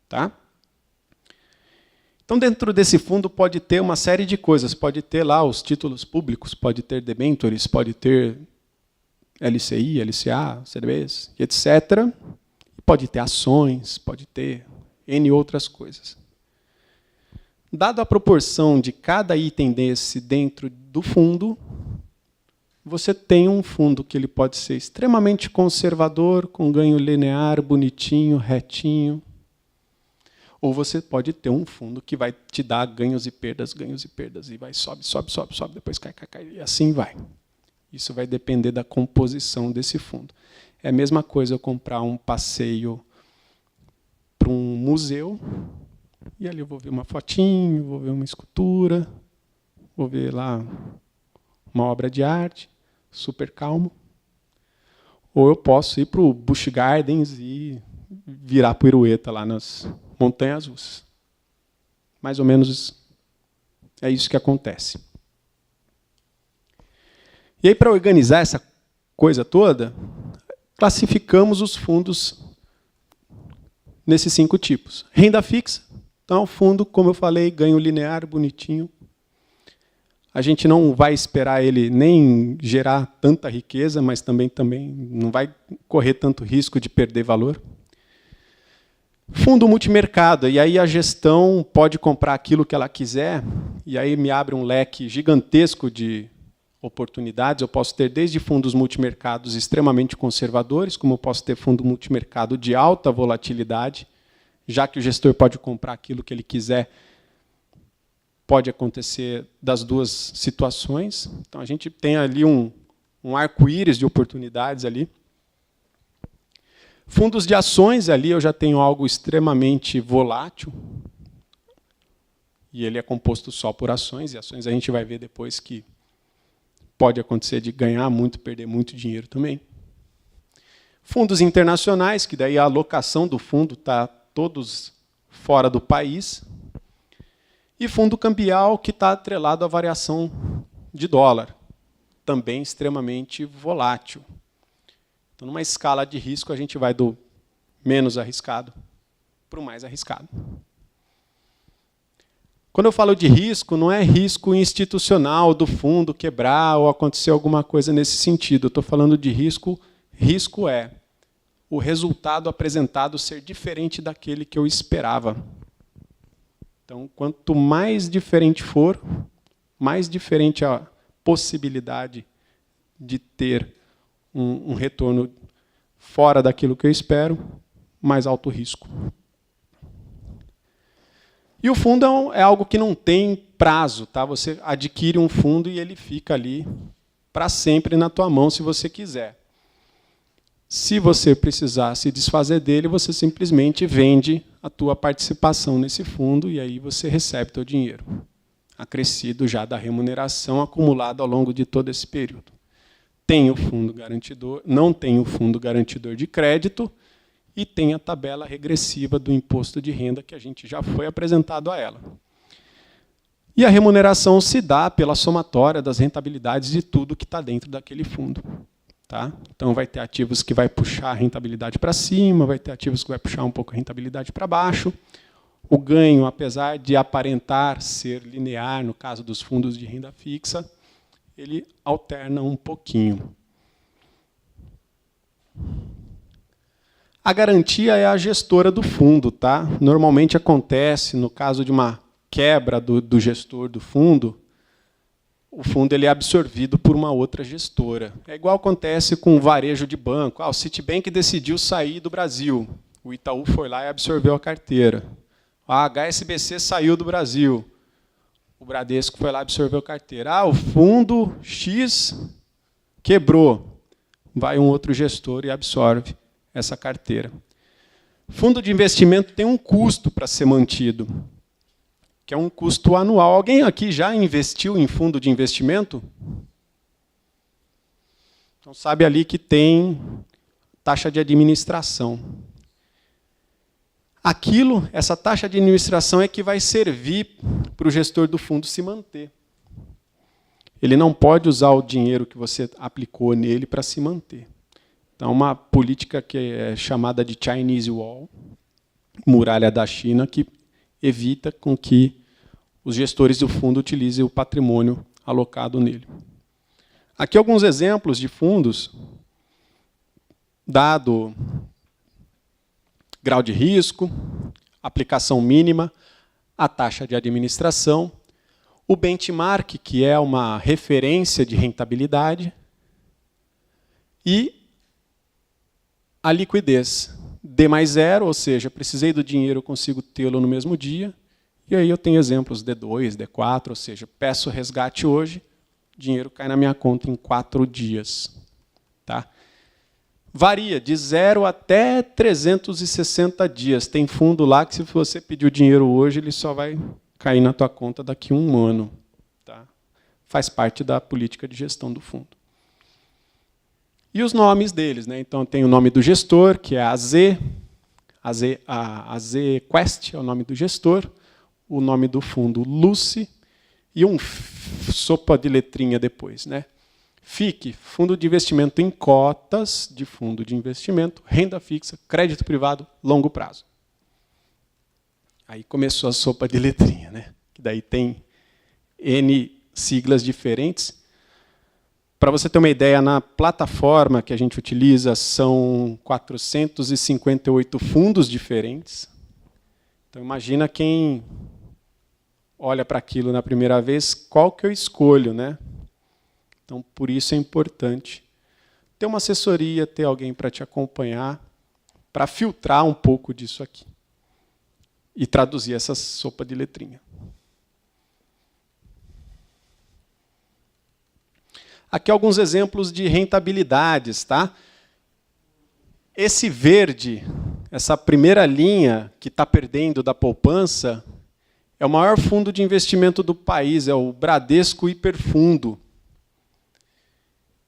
Speaker 3: Tá? Então, dentro desse fundo pode ter uma série de coisas. Pode ter lá os títulos públicos, pode ter debêntures, pode ter LCI, LCA, CDBs, etc. Pode ter ações, pode ter N outras coisas. Dado a proporção de cada item desse dentro do fundo, você tem um fundo que ele pode ser extremamente conservador, com ganho linear, bonitinho, retinho. Ou você pode ter um fundo que vai te dar ganhos e perdas, e vai sobe, sobe, sobe, sobe, depois cai, cai, cai, e assim vai. Isso vai depender da composição desse fundo. É a mesma coisa eu comprar um passeio para um museu, e ali eu vou ver uma fotinho, vou ver uma escultura, vou ver lá uma obra de arte, super calmo. Ou eu posso ir para o Busch Gardens e virar pirueta lá nas montanhas russas. Mais ou menos é isso que acontece. E aí, para organizar essa coisa toda, classificamos os fundos nesses 5 tipos. Renda fixa, então, fundo, como eu falei, ganho linear, bonitinho. A gente não vai esperar ele nem gerar tanta riqueza, mas também não vai correr tanto risco de perder valor. Fundo multimercado, e aí a gestão pode comprar aquilo que ela quiser, e aí me abre um leque gigantesco de oportunidades. Eu posso ter desde fundos multimercados extremamente conservadores, como eu posso ter fundo multimercado de alta volatilidade, já que o gestor pode comprar aquilo que ele quiser. Pode acontecer das duas situações. Então, a gente tem ali um arco-íris de oportunidades ali. Fundos de ações, ali eu já tenho algo extremamente volátil, e ele é composto só por ações, e ações a gente vai ver depois que pode acontecer de ganhar muito, perder muito dinheiro também. Fundos internacionais, que daí a alocação do fundo está todos fora do país. E fundo cambial, que está atrelado à variação de dólar, também extremamente volátil. Então, numa escala de risco, a gente vai do menos arriscado para o mais arriscado. Quando eu falo de risco, não é risco institucional do fundo quebrar ou acontecer alguma coisa nesse sentido. Eu estou falando de risco. Risco é o resultado apresentado ser diferente daquele que eu esperava. Então, quanto mais diferente for, mais diferente a possibilidade de ter um retorno fora daquilo que eu espero, mais alto risco. E o fundo é algo que não tem prazo, tá? Você adquire um fundo e ele fica ali para sempre na tua mão, se você quiser. Se você precisar se desfazer dele, você simplesmente vende a tua participação nesse fundo e aí você recebe teu dinheiro, acrescido já da remuneração acumulada ao longo de todo esse período. Tem o fundo garantidor, não tem o fundo garantidor de crédito e tem a tabela regressiva do imposto de renda que a gente já foi apresentado a ela. E a remuneração se dá pela somatória das rentabilidades de tudo que está dentro daquele fundo. Tá? Então, vai ter ativos que vai puxar a rentabilidade para cima, vai ter ativos que vai puxar um pouco a rentabilidade para baixo. O ganho, apesar de aparentar ser linear, no caso dos fundos de renda fixa, ele alterna um pouquinho. A garantia é a gestora do fundo. Tá? Normalmente acontece, no caso de uma quebra do gestor do fundo, o fundo ele é absorvido por uma outra gestora. É igual acontece com o varejo de banco. O Citibank decidiu sair do Brasil. O Itaú foi lá e absorveu a carteira. A HSBC saiu do Brasil. O Bradesco foi lá e absorveu a carteira. O fundo X quebrou. Vai um outro gestor e absorve essa carteira. Fundo de investimento tem um custo para ser mantido, que é um custo anual. Alguém aqui já investiu em fundo de investimento? Então, sabe ali que tem taxa de administração. Essa taxa de administração é que vai servir para o gestor do fundo se manter. Ele não pode usar o dinheiro que você aplicou nele para se manter. Então, uma política que é chamada de Chinese Wall, muralha da China, que evita com que os gestores do fundo utilizem o patrimônio alocado nele. Aqui alguns exemplos de fundos, dado grau de risco, aplicação mínima, a taxa de administração, o benchmark, que é uma referência de rentabilidade, e a liquidez. D mais 0, ou seja, precisei do dinheiro, eu consigo tê-lo no mesmo dia. E aí eu tenho exemplos D2, D4, ou seja, peço resgate hoje, o dinheiro cai na minha conta em 4 dias. Tá? Varia de 0 até 360 dias. Tem fundo lá que, se você pedir o dinheiro hoje, ele só vai cair na tua conta daqui a 1 ano. Tá? Faz parte da política de gestão do fundo. E os nomes deles. Né? Então, tem o nome do gestor, que é a Z Quest é o nome do gestor, o nome do fundo Lucy, e um sopa de letrinha depois. Né? FIC, Fundo de Investimento em Cotas de Fundo de Investimento, Renda Fixa, Crédito Privado, Longo Prazo. Aí começou a sopa de letrinha. Né? Que daí tem N siglas diferentes. Para você ter uma ideia, na plataforma que a gente utiliza, são 458 fundos diferentes. Então, imagina quem olha para aquilo na primeira vez, qual que eu escolho, né? Então, por isso é importante ter uma assessoria, ter alguém para te acompanhar, para filtrar um pouco disso aqui e traduzir essa sopa de letrinha. Aqui alguns exemplos de rentabilidades. Tá? Esse verde, essa primeira linha que está perdendo da poupança, é o maior fundo de investimento do país, é o Bradesco Hiperfundo.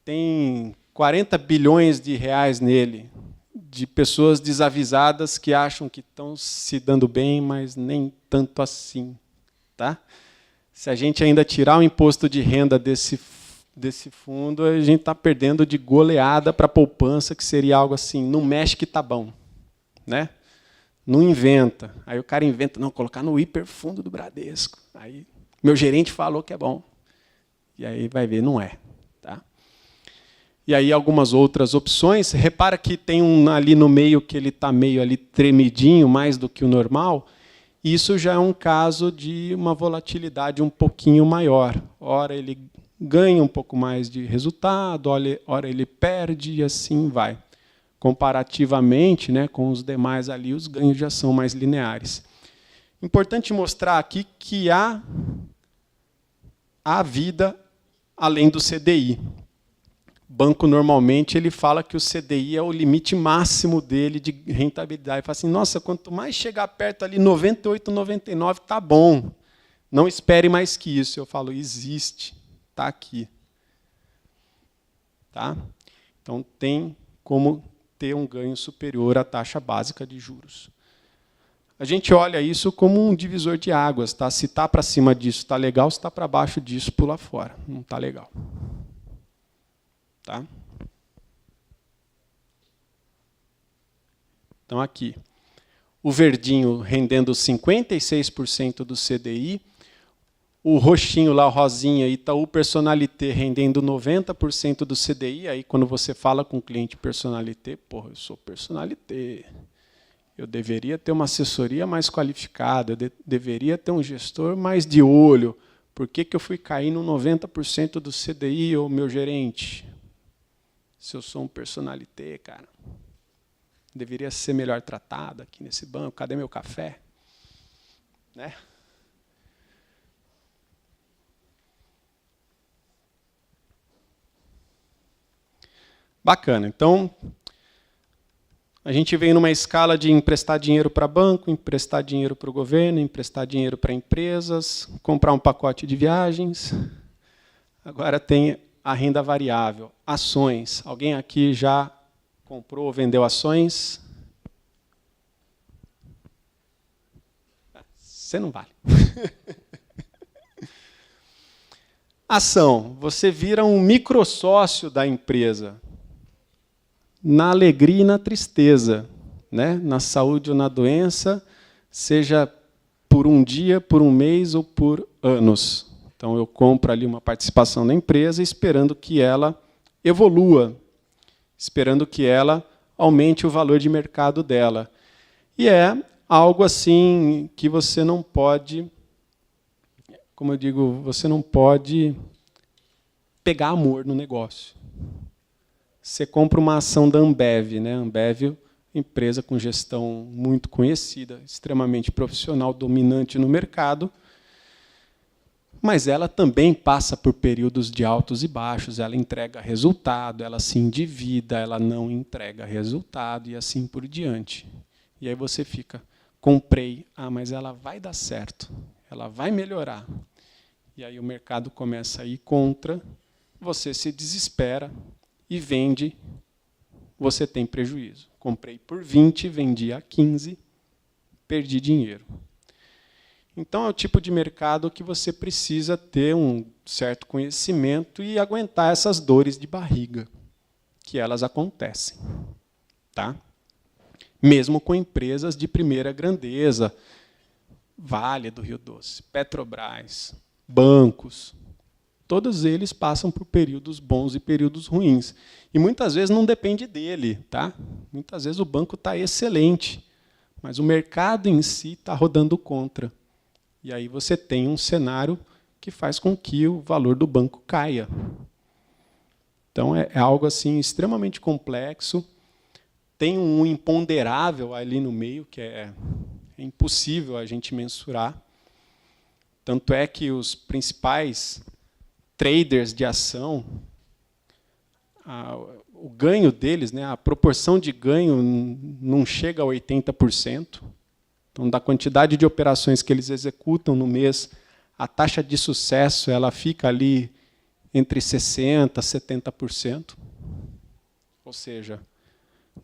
Speaker 3: Tem 40 bilhões de reais nele, de pessoas desavisadas que acham que estão se dando bem, mas nem tanto assim. Tá? Se a gente ainda tirar o imposto de renda desse fundo, a gente está perdendo de goleada para a poupança, que seria algo assim, não mexe que está bom. Né? Não inventa. Aí o cara inventa, não, colocar no hiperfundo do Bradesco. Aí meu gerente falou que é bom. E aí vai ver, não é. Tá? E aí algumas outras opções. Repara que tem um ali no meio que ele está meio ali tremidinho, mais do que o normal. Isso já é um caso de uma volatilidade um pouquinho maior. Ora ele ganha um pouco mais de resultado, ora ele perde, e assim vai. Comparativamente, né, com os demais ali, os ganhos já são mais lineares. Importante mostrar aqui que há vida além do CDI. O banco, normalmente, ele fala que o CDI é o limite máximo dele de rentabilidade. Ele fala assim, nossa, quanto mais chegar perto ali, 98, 99, tá bom. Não espere mais que isso. Eu falo, existe, está aqui. Tá? Então, tem como ter um ganho superior à taxa básica de juros. A gente olha isso como um divisor de águas. Tá? Se está para cima disso, está legal. Se está para baixo disso, pula fora. Não está legal. Tá? Então, aqui, o verdinho rendendo 56% do CDI, o roxinho lá, o rosinha, Itaú Personalité, rendendo 90% do CDI. Aí, quando você fala com o cliente Personalité, porra, eu sou Personalité. Eu deveria ter uma assessoria mais qualificada, eu deveria ter um gestor mais de olho. Por que eu fui cair no 90% do CDI, ô meu gerente? Se eu sou um Personalité, cara, deveria ser melhor tratado aqui nesse banco. Cadê meu café? Né? Bacana. Então, a gente vem numa escala de emprestar dinheiro para banco, emprestar dinheiro para o governo, emprestar dinheiro para empresas, comprar um pacote de viagens. Agora tem a renda variável, ações. Alguém aqui já comprou ou vendeu ações? Você não vale. Ação. Você vira um microsócio da empresa. Na alegria e na tristeza, né? Na saúde ou na doença, seja por um dia, por um mês ou por anos. Então, eu compro ali uma participação da empresa esperando que ela evolua, esperando que ela aumente o valor de mercado dela. E é algo assim que você não pode, como eu digo, você não pode pegar amor no negócio. Você compra uma ação da Ambev, né? Ambev, empresa com gestão muito conhecida, extremamente profissional, dominante no mercado, mas ela também passa por períodos de altos e baixos, ela entrega resultado, ela se endivida, ela não entrega resultado e assim por diante. E aí você fica, comprei, mas ela vai dar certo, ela vai melhorar. E aí o mercado começa a ir contra, você se desespera e vende, você tem prejuízo. Comprei por 20, vendi a 15, perdi dinheiro. Então, é o tipo de mercado que você precisa ter um certo conhecimento e aguentar essas dores de barriga, que elas acontecem. Tá? Mesmo com empresas de primeira grandeza, Vale do Rio Doce, Petrobras, bancos, todos eles passam por períodos bons e períodos ruins. E muitas vezes não depende dele. Tá? Muitas vezes o banco está excelente, mas o mercado em si está rodando contra. E aí você tem um cenário que faz com que o valor do banco caia. Então, é algo assim extremamente complexo. Tem um imponderável ali no meio, que é impossível a gente mensurar. Tanto é que os principais traders de ação, o ganho deles, né, a proporção de ganho não chega a 80%. Então, da quantidade de operações que eles executam no mês, a taxa de sucesso ela fica ali entre 60% a 70%. Ou seja,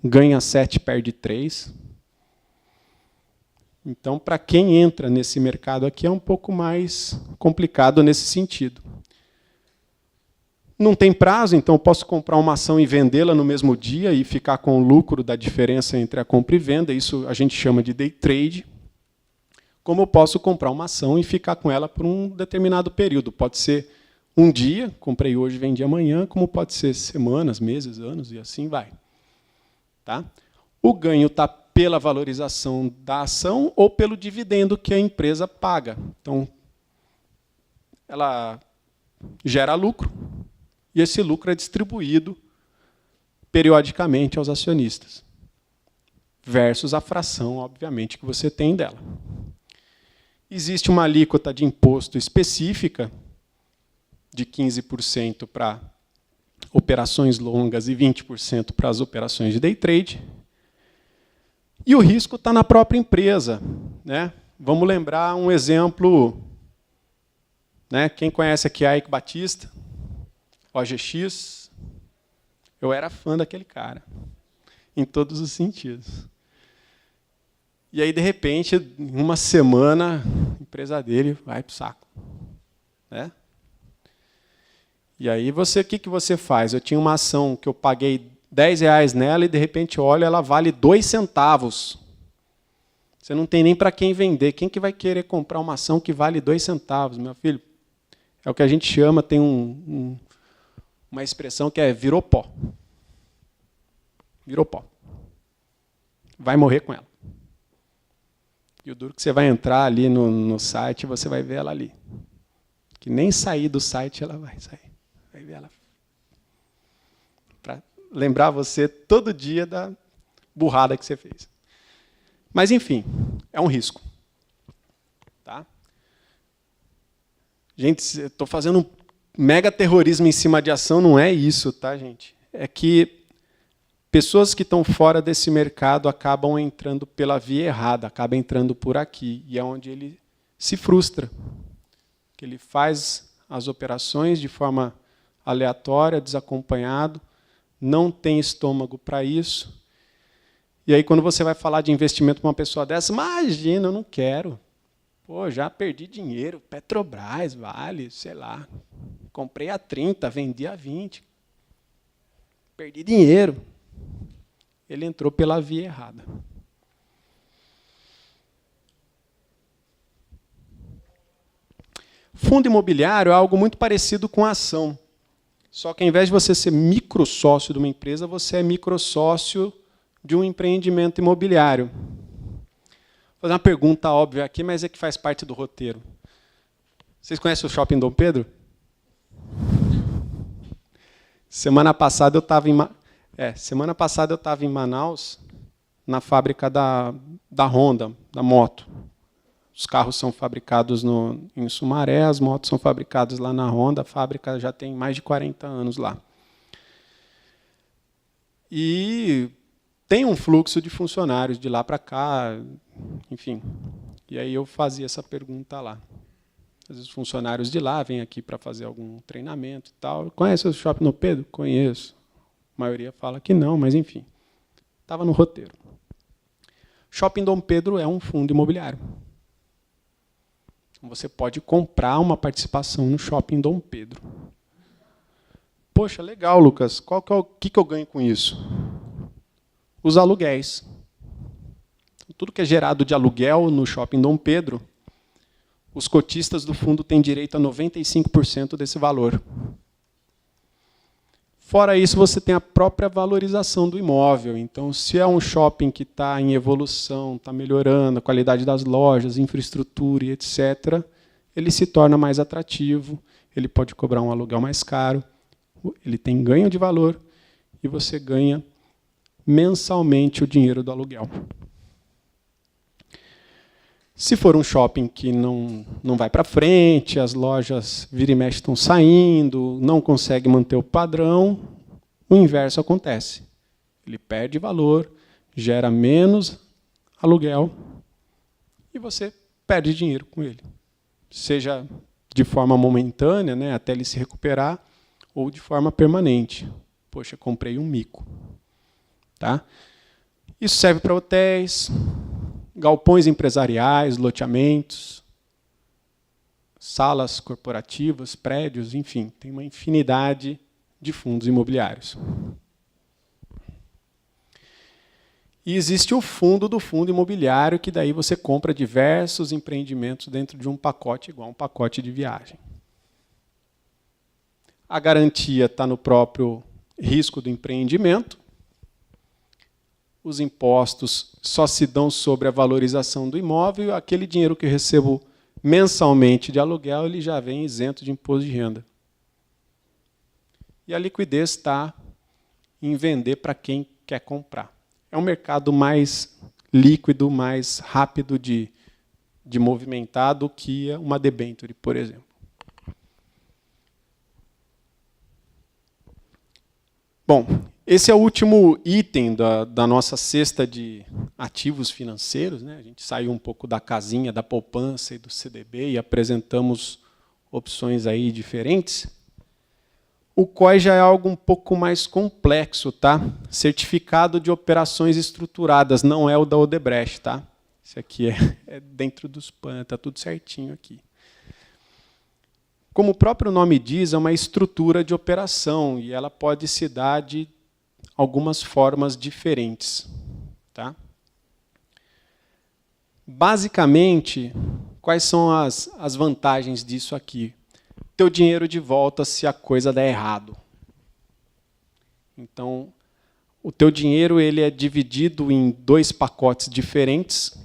Speaker 3: ganha 7, perde 3. Então, para quem entra nesse mercado aqui, é um pouco mais complicado nesse sentido. Não tem prazo, então eu posso comprar uma ação e vendê-la no mesmo dia e ficar com o lucro da diferença entre a compra e venda. Isso a gente chama de day trade. Como eu posso comprar uma ação e ficar com ela por um determinado período. Pode ser um dia, comprei hoje, vendi amanhã, como pode ser semanas, meses, anos, e assim vai. Tá? O ganho está pela valorização da ação ou pelo dividendo que a empresa paga. Então, ela gera lucro, e esse lucro é distribuído periodicamente aos acionistas, versus a fração, obviamente, que você tem dela. Existe uma alíquota de imposto específica, de 15% para operações longas e 20% para as operações de day trade. E o risco está na própria empresa, né? Vamos lembrar um exemplo, né? Quem conhece aqui a Eike Batista, OGX, eu era fã daquele cara, em todos os sentidos. E aí, de repente, em uma semana, a empresa dele vai para o saco, né? E aí, o que você faz? Eu tinha uma ação que eu paguei R$10 nela e, de repente, olho, ela vale 2 centavos. Você não tem nem para quem vender. Quem que vai querer comprar uma ação que vale 2 centavos, meu filho? É o que a gente chama, tem uma expressão que é virou pó. Virou pó. Vai morrer com ela. E o duro que você vai entrar ali no site, você vai ver ela ali. Que nem sair do site ela vai sair. Vai ver ela. Para lembrar você todo dia da burrada que você fez. Mas, enfim, é um risco. Tá? Gente, estou fazendo um mega terrorismo em cima de ação, não é isso, tá, gente? É que pessoas que estão fora desse mercado acabam entrando pela via errada, acabam entrando por aqui, e é onde ele se frustra. Que ele faz as operações de forma aleatória, desacompanhado, não tem estômago para isso. E aí, quando você vai falar de investimento para uma pessoa dessa, imagina, eu não quero. Pô, já perdi dinheiro, Petrobras, Vale, sei lá. Comprei a 30, vendi a 20. Perdi dinheiro. Ele entrou pela via errada. Fundo imobiliário é algo muito parecido com a ação. Só que, ao invés de você ser microsócio de uma empresa, você é microsócio de um empreendimento imobiliário. Vou fazer uma pergunta óbvia aqui, mas é que faz parte do roteiro. Vocês conhecem o Shopping Dom Pedro? Semana passada eu estava em Manaus, na fábrica da Honda, da moto. Os carros são fabricados em Sumaré, as motos são fabricadas lá na Honda, a fábrica já tem mais de 40 anos lá. E tem um fluxo de funcionários de lá para cá, enfim. E aí eu fazia essa pergunta lá. Às vezes os funcionários de lá vêm aqui para fazer algum treinamento e tal. Conhece o Shopping Dom Pedro? Conheço. A maioria fala que não, mas enfim. Estava no roteiro. Shopping Dom Pedro é um fundo imobiliário. Você pode comprar uma participação no Shopping Dom Pedro. Poxa, legal, Lucas. O que eu ganho com isso? Os aluguéis. Tudo que é gerado de aluguel no Shopping Dom Pedro, os cotistas do fundo têm direito a 95% desse valor. Fora isso, você tem a própria valorização do imóvel. Então, se é um shopping que está em evolução, está melhorando a qualidade das lojas, infraestrutura e etc., ele se torna mais atrativo, ele pode cobrar um aluguel mais caro, ele tem ganho de valor e você ganha mensalmente o dinheiro do aluguel. Se for um shopping que não vai para frente, as lojas vira e mexe estão saindo, não consegue manter o padrão, o inverso acontece. Ele perde valor, gera menos aluguel e você perde dinheiro com ele. Seja de forma momentânea, né, até ele se recuperar, ou de forma permanente. Poxa, comprei um mico. Tá? Isso serve para hotéis, galpões empresariais, loteamentos, salas corporativas, prédios, enfim, tem uma infinidade de fundos imobiliários. E existe o fundo do fundo imobiliário, que daí você compra diversos empreendimentos dentro de um pacote, igual um pacote de viagem. A garantia está no próprio risco do empreendimento. Os impostos só se dão sobre a valorização do imóvel e aquele dinheiro que eu recebo mensalmente de aluguel ele já vem isento de imposto de renda. e a liquidez está em vender para quem quer comprar. É um mercado mais líquido, mais rápido de movimentar do que uma debenture, por exemplo. Bom, esse é o último item da nossa cesta de ativos financeiros, né? A gente saiu um pouco da casinha da poupança e do CDB e apresentamos opções aí diferentes. O COI já é algo um pouco mais complexo, tá? Certificado de operações estruturadas, não é o da Odebrecht, tá? Esse aqui é dentro dos PAN, está tudo certinho aqui. Como o próprio nome diz, é uma estrutura de operação e ela pode se dar de algumas formas diferentes. Tá? Basicamente, quais são as vantagens disso aqui? Teu dinheiro de volta se a coisa der errado. Então, o teu dinheiro ele é dividido em 2 pacotes diferentes.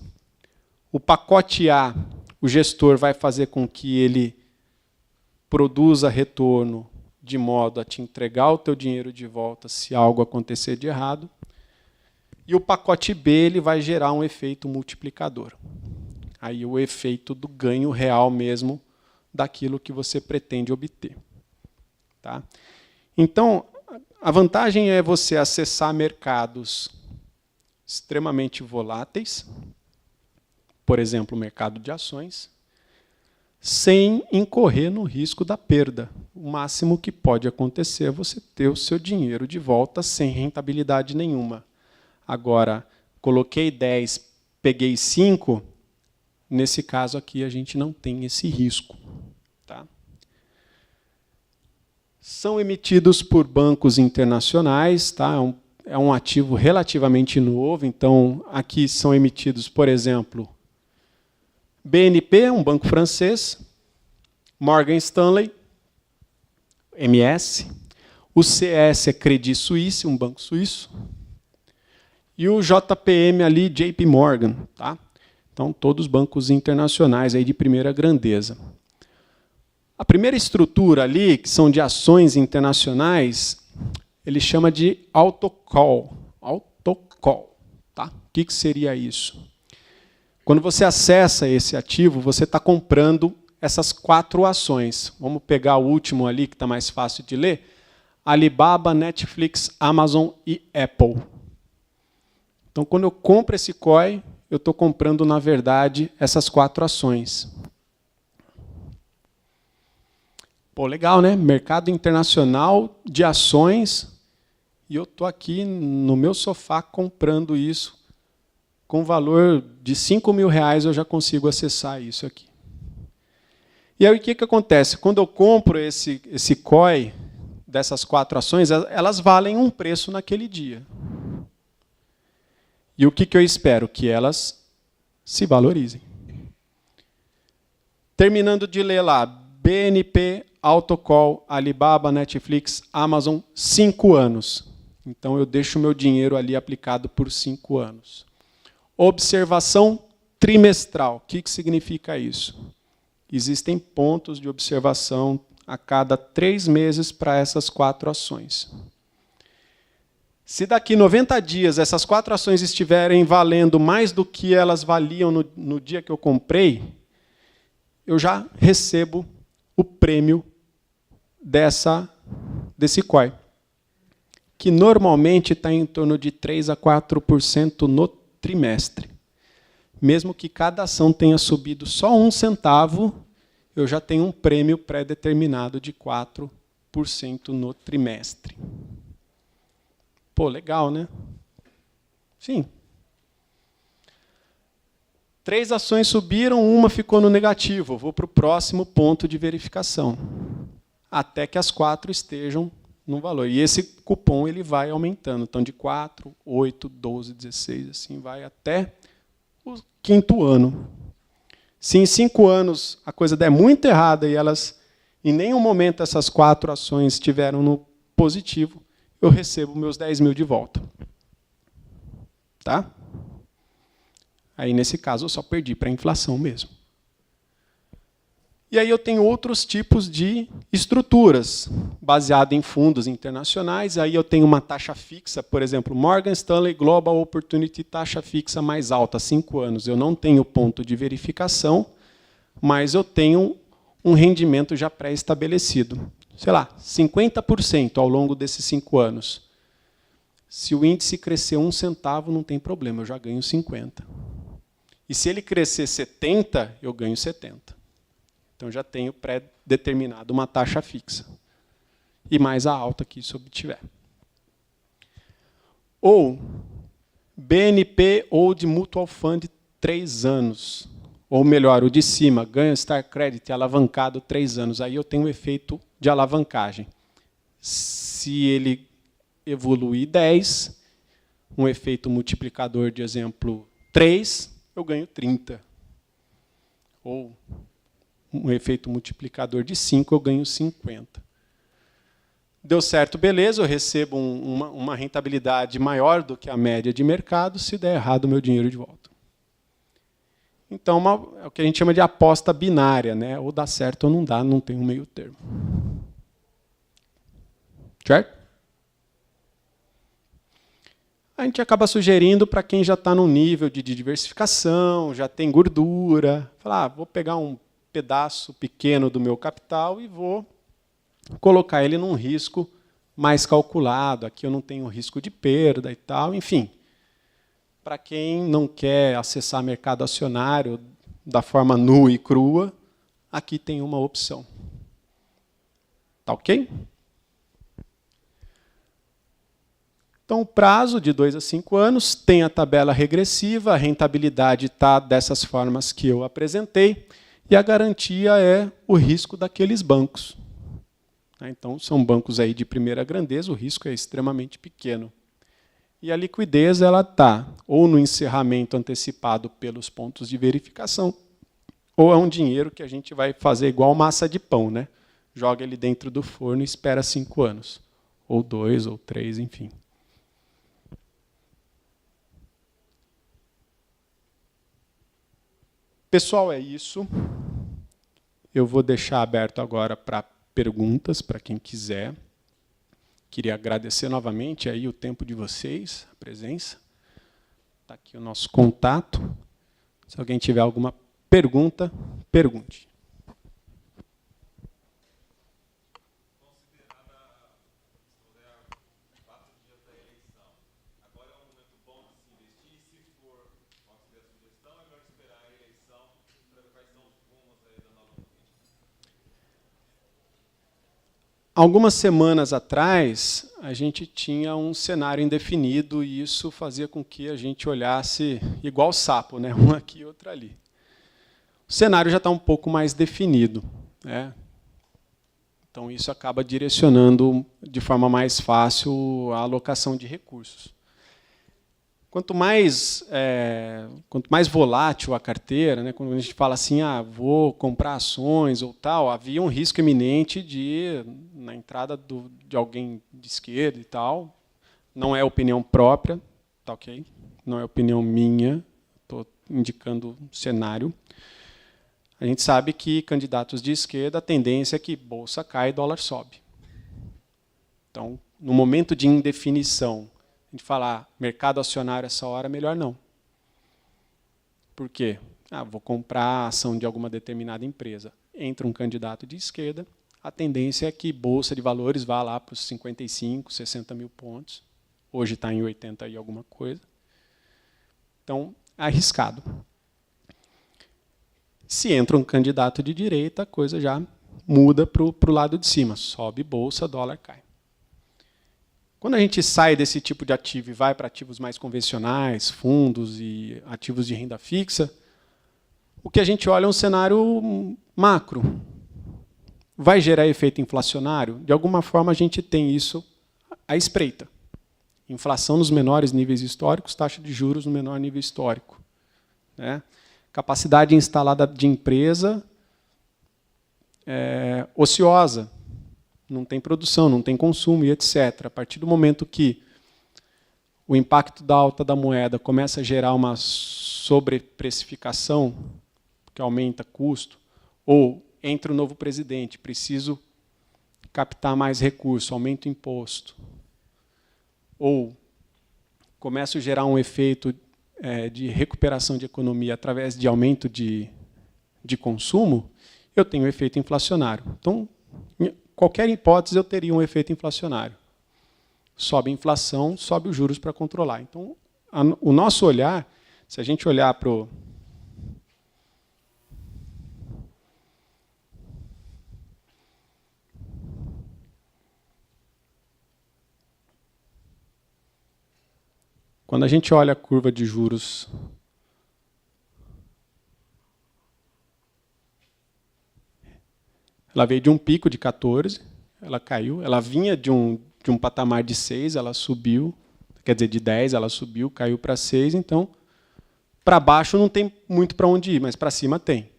Speaker 3: O pacote A, o gestor vai fazer com que ele produza retorno de modo a te entregar o teu dinheiro de volta se algo acontecer de errado. E o pacote B ele vai gerar um efeito multiplicador. Aí o efeito do ganho real mesmo daquilo que você pretende obter. Tá? Então, a vantagem é você acessar mercados extremamente voláteis, por exemplo, o mercado de ações, sem incorrer no risco da perda. O máximo que pode acontecer é você ter o seu dinheiro de volta sem rentabilidade nenhuma. Agora, coloquei 10, peguei 5, nesse caso aqui a gente não tem esse risco. Tá? São emitidos por bancos internacionais, tá? É um ativo relativamente novo, então aqui são emitidos, por exemplo, BNP, um banco francês, Morgan Stanley, MS, o CS é Credit Suisse, um banco suíço, e o JPM ali, JP Morgan. Tá? Então, todos bancos internacionais aí de primeira grandeza. A primeira estrutura ali, que são de ações internacionais, ele chama de autocall. Autocall. Tá? O que seria isso? Quando você acessa esse ativo, você está comprando essas 4 ações. Vamos pegar o último ali, que está mais fácil de ler. Alibaba, Netflix, Amazon e Apple. Então, quando eu compro esse COI, eu estou comprando, na verdade, essas 4 ações. Pô, legal, né? Mercado internacional de ações, e eu estou aqui no meu sofá comprando isso. Com valor de R$5.000 eu já consigo acessar isso aqui. E aí o que acontece? Quando eu compro esse COI dessas 4 ações, elas valem um preço naquele dia. E o que eu espero? Que elas se valorizem. Terminando de ler lá, BNP, Autocall, Alibaba, Netflix, Amazon, 5 anos. Então eu deixo o meu dinheiro ali aplicado por 5 anos. Observação trimestral. O que significa isso? Existem pontos de observação a cada 3 meses para essas 4 ações. Se daqui 90 dias essas 4 ações estiverem valendo mais do que elas valiam no dia que eu comprei, eu já recebo o prêmio desse COI, que normalmente está em torno de 3 a 4% no trimestre. Mesmo que cada ação tenha subido só 1 centavo, eu já tenho um prêmio pré-determinado de 4% no trimestre. Pô, legal, né? Sim. 3 ações subiram, 1 ficou no negativo. Vou para o próximo ponto de verificação. Até que as 4 estejam no valor. E esse cupom ele vai aumentando. Então, de 4, 8, 12, 16, assim vai até o 5º ano. Se em 5 anos a coisa der muito errada e elas, em nenhum momento essas 4 ações estiveram no positivo, eu recebo meus 10.000 de volta. Tá? Aí, nesse caso, eu só perdi para a inflação mesmo. E aí eu tenho outros tipos de estruturas, baseado em fundos internacionais. Aí eu tenho uma taxa fixa, por exemplo, Morgan Stanley Global Opportunity, taxa fixa mais alta, 5 anos. Eu não tenho ponto de verificação, mas eu tenho um rendimento já pré-estabelecido. Sei lá, 50% ao longo desses 5 anos. Se o índice crescer 1 centavo, não tem problema, eu já ganho 50. E se ele crescer 70, eu ganho 70. Então, já tenho pré-determinado uma taxa fixa. E mais a alta que isso obtiver. Ou BNP Old Mutual Fund 3 anos. Ou melhor, o de cima, ganha Star Credit alavancado 3 anos. Aí eu tenho um efeito de alavancagem. Se ele evoluir 10, um efeito multiplicador de exemplo 3, eu ganho 30. Ou um efeito multiplicador de 5, eu ganho 50. Deu certo, beleza, eu recebo uma rentabilidade maior do que a média de mercado, se der errado, o meu dinheiro de volta. Então, é o que a gente chama de aposta binária, né? Ou dá certo ou não dá, não tem um meio termo. Certo? A gente acaba sugerindo para quem já está num nível de diversificação, já tem gordura, falar, vou pegar um pedaço pequeno do meu capital e vou colocar ele num risco mais calculado. Aqui eu não tenho risco de perda e tal. Enfim, para quem não quer acessar mercado acionário da forma nua e crua, aqui tem uma opção. Tá ok? Então, o prazo de 2 a 5 anos, tem a tabela regressiva, a rentabilidade está dessas formas que eu apresentei, e a garantia é o risco daqueles bancos. Então, são bancos aí de primeira grandeza, o risco é extremamente pequeno. E a liquidez está ou no encerramento antecipado pelos pontos de verificação, ou é um dinheiro que a gente vai fazer igual massa de pão, né? Joga ele dentro do forno e espera 5 anos, ou 2, ou 3, enfim. Pessoal, é isso. Eu vou deixar aberto agora para perguntas, para quem quiser. Queria agradecer novamente aí o tempo de vocês, a presença. Está aqui o nosso contato. Se alguém tiver alguma pergunta, pergunte. Algumas semanas atrás, a gente tinha um cenário indefinido e isso fazia com que a gente olhasse igual sapo, né? Um aqui e outro ali. O cenário já está um pouco mais definido, né? Então, isso acaba direcionando de forma mais fácil a alocação de recursos. Quanto mais volátil a carteira, né, quando a gente fala assim, vou comprar ações ou tal, havia um risco iminente na entrada de alguém de esquerda e tal. Não é opinião própria, tá ok? Não é opinião minha, estou indicando um cenário. A gente sabe que candidatos de esquerda, a tendência é que bolsa cai e dólar sobe. Então, no momento de indefinição, a gente falar mercado acionário essa hora, melhor não. Por quê? Vou comprar a ação de alguma determinada empresa. Entra um candidato de esquerda, a tendência é que bolsa de valores vá lá para os 55, 60 mil pontos. Hoje está em 80 e alguma coisa. Então, arriscado. Se entra um candidato de direita, a coisa já muda para o lado de cima. Sobe bolsa, dólar cai. Quando a gente sai desse tipo de ativo e vai para ativos mais convencionais, fundos e ativos de renda fixa, o que a gente olha é um cenário macro. Vai gerar efeito inflacionário? De alguma forma, a gente tem isso à espreita. Inflação nos menores níveis históricos, taxa de juros no menor nível histórico. Né? Capacidade instalada de empresa ociosa. Não tem produção, não tem consumo e etc. A partir do momento que o impacto da alta da moeda começa a gerar uma sobreprecificação, que aumenta custo, ou entra o novo presidente, preciso captar mais recurso, aumento o imposto. Ou começo a gerar um efeito de recuperação de economia através de aumento de consumo, eu tenho um efeito inflacionário. Então, em qualquer hipótese, eu teria um efeito inflacionário. Sobe a inflação, sobe os juros para controlar. Então, o nosso olhar, se a gente olhar para o... Quando a gente olha a curva de juros ela veio de um pico de 14, ela caiu, ela vinha de um patamar de 6, ela subiu, quer dizer, de 10, ela subiu, caiu para 6, então, para baixo não tem muito para onde ir, mas para cima tem.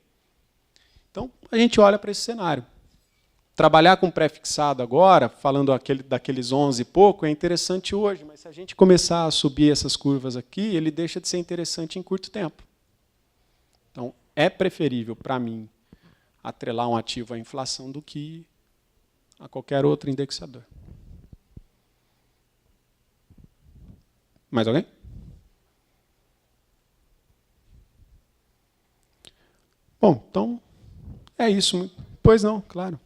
Speaker 3: Então, a gente olha para esse cenário. Trabalhar com pré-fixado agora, falando daqueles 11 e pouco, é interessante hoje, mas se a gente começar a subir essas curvas aqui, ele deixa de ser interessante em curto tempo. Então, é preferível, para mim, atrelar um ativo à inflação do que a qualquer outro indexador. Mais alguém? Bom, então, é isso. Pois não, claro.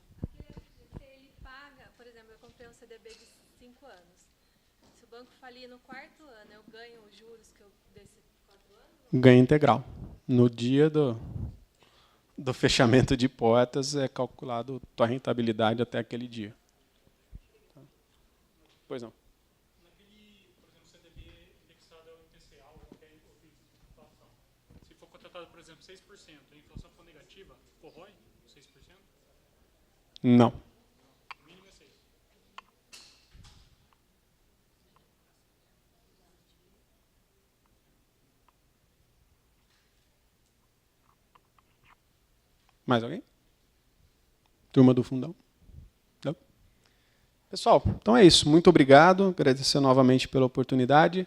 Speaker 2: No quarto ano, eu ganho os juros que eu desses 4 anos?
Speaker 3: Ganho integral. No dia do fechamento de portas, é calculado a tua rentabilidade até aquele dia. Pois não.
Speaker 4: Naquele, por exemplo, CDB indexado ao IPCA, ou qualquer ofício de inflação, se for contratado, por exemplo, 6%, a inflação for negativa, corrói 6%?
Speaker 3: Não. Mais alguém? Turma do fundão? Não? Pessoal, então é isso. Muito obrigado. Agradecer novamente pela oportunidade.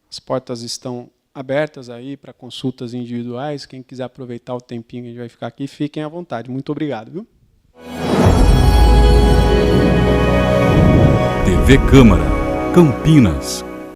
Speaker 3: As portas estão abertas aí para consultas individuais. Quem quiser aproveitar o tempinho que a gente vai ficar aqui, fiquem à vontade. Muito obrigado. Viu?
Speaker 1: TV Câmara, Campinas.